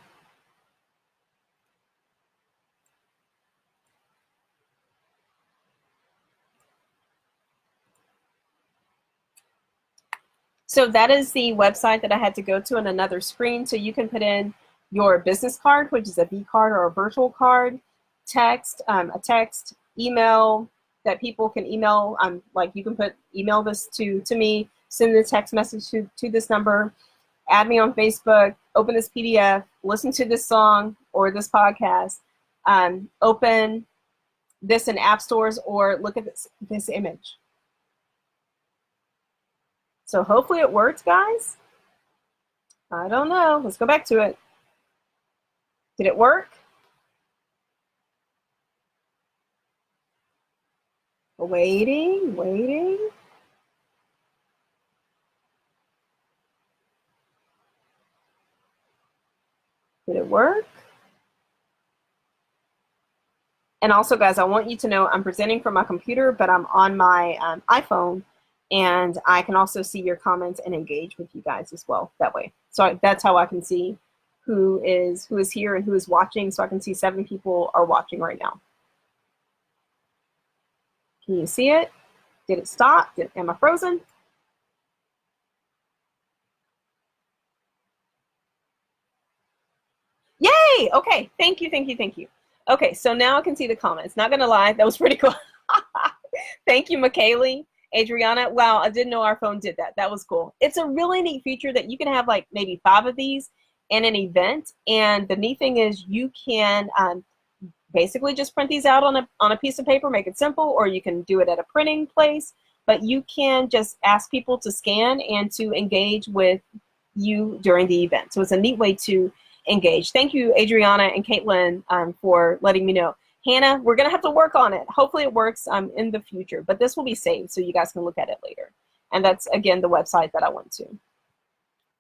So that is the website that I had to go to on another screen. So you can put in your business card, which is a V card or a virtual card, a text, email that people can email. Like you can email this to me, send a text message to this number, add me on Facebook, open this PDF, listen to this song or this podcast, open this in app stores, or look at this image. So hopefully it worked, guys. I don't know. Let's go back to it. Did it work? Waiting. Did it work? And also, guys, I want you to know I'm presenting from my computer, but I'm on my iPhone, and I can also see your comments and engage with you guys as well that way. So that's how I can see who is here and who is watching. So I can see 7 people are watching right now. Can you see it? Did it stop? Am I frozen? Yay! Okay, thank you. Okay, so now I can see the comments. Not gonna lie, that was pretty cool. Thank you, McKaylee. Adriana, wow, I didn't know our phone did that. That was cool. It's a really neat feature that you can have like maybe 5 of these in an event. And the neat thing is you can basically just print these out on a piece of paper, make it simple, or you can do it at a printing place. But you can just ask people to scan and to engage with you during the event. So it's a neat way to engage. Thank you, Adriana and Caitlin, for letting me know. Hannah, we're going to have to work on it. Hopefully it works in the future, but this will be saved so you guys can look at it later. And that's, again, the website that I went to.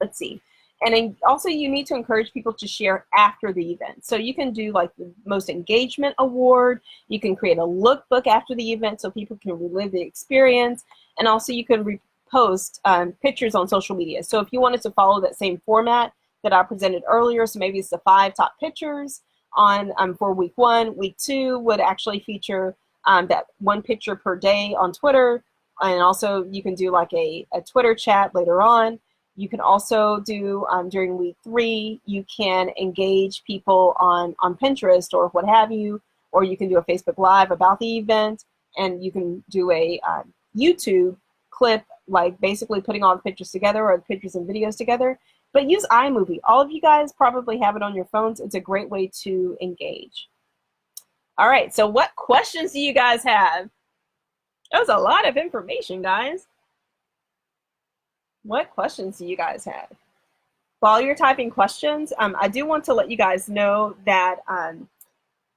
Let's see. And then also you need to encourage people to share after the event. So you can do like the most engagement award. You can create a lookbook after the event so people can relive the experience. And also you can repost pictures on social media. So if you wanted to follow that same format that I presented earlier, so maybe it's the 5 top pictures on for week 1. Week 2 would actually feature that 1 picture per day on Twitter. And also you can do like a Twitter chat later on. You can also do, during week 3, you can engage people on Pinterest or what have you, or you can do a Facebook Live about the event, and you can do a YouTube clip, like basically putting all the pictures together or the pictures and videos together. But use iMovie. All of you guys probably have it on your phones. It's a great way to engage. All right, so what questions do you guys have? That was a lot of information, guys. What questions do you guys have? While you're typing questions, I do want to let you guys know that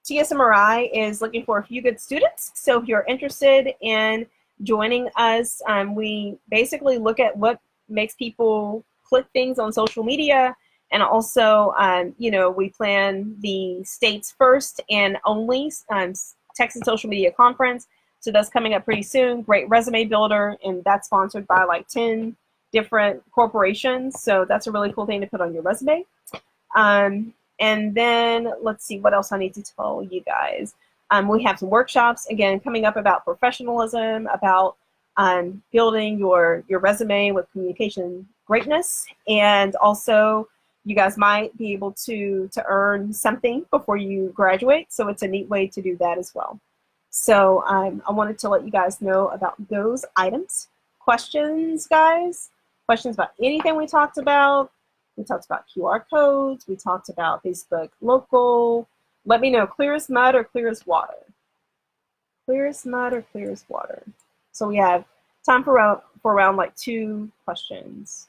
TSMRI is looking for a few good students. So if you're interested in joining us, we basically look at what makes people click things on social media. And also, you know, we plan the state's first and only Texas Social Media Conference. So that's coming up pretty soon. Great resume builder, and that's sponsored by like 10 different corporations. So that's a really cool thing to put on your resume. And then let's see what else I need to tell you guys. We have some workshops, again, coming up about professionalism, about building your resume with communication greatness. And also you guys might be able to earn something before you graduate. So it's a neat way to do that as well. So I wanted to let you guys know about those items. Questions, guys? Questions about anything we talked about? We talked about QR codes. We talked about Facebook Local. Let me know, clear as mud or clear as water? Clear as mud or clear as water? So we have time for around like 2 questions.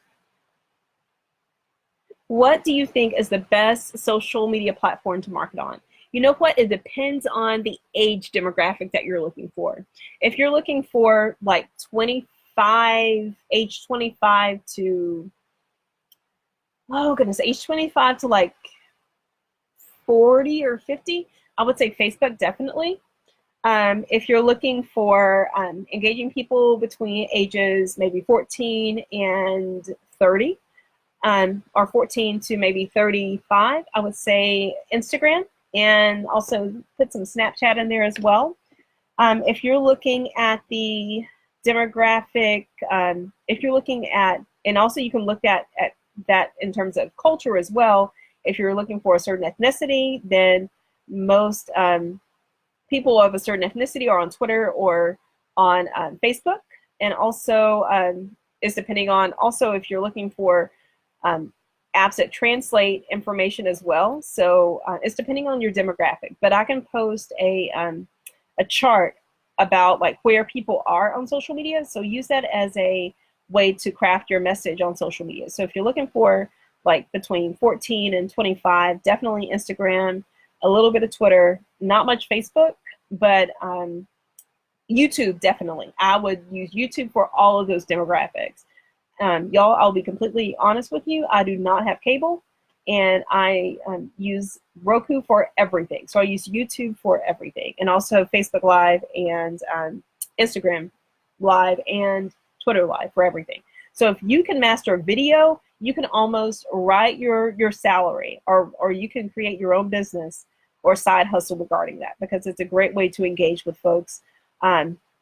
What do you think is the best social media platform to market on? You know what? It depends on the age demographic that you're looking for. If you're looking for like age 25 to, oh goodness, age 25 to like 40 or 50, I would say Facebook definitely. If you're looking for engaging people between ages maybe 14 and 30, or 14 to maybe 35, I would say Instagram, and also put some Snapchat in there as well. If you're looking at the demographic, if you're looking at, and also you can look at that in terms of culture as well. If you're looking for a certain ethnicity, then most people of a certain ethnicity are on Twitter or on Facebook. And also is depending on, also if you're looking for apps that translate information as well. So it's depending on your demographic. But I can post a chart about like where people are on social media. So use that as a way to craft your message on social media. So if you're looking for like between 14 and 25, definitely Instagram, a little bit of Twitter, not much Facebook, but YouTube, definitely. I would use YouTube for all of those demographics. Y'all, I'll be completely honest with you. I do not have cable, and I use Roku for everything. So I use YouTube for everything, and also Facebook Live and Instagram Live and Twitter Live for everything. So if you can master video, you can almost write your salary, or you can create your own business or side hustle regarding that, because it's a great way to engage with folks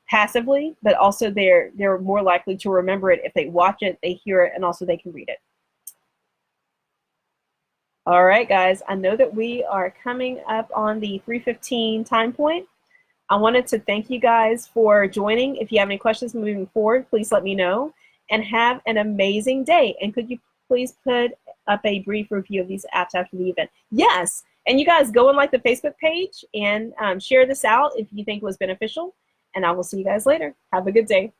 passively, but also they're more likely to remember it if they watch it, they hear it, and also they can read it. All right, guys, I know that we are coming up on the 3:15 time point. I wanted to thank you guys for joining. If you have any questions moving forward, please let me know, and have an amazing day. And could you please put up a brief review of these apps after the event? Yes, and you guys go and like the Facebook page and share this out if you think it was beneficial. And I will see you guys later. Have a good day.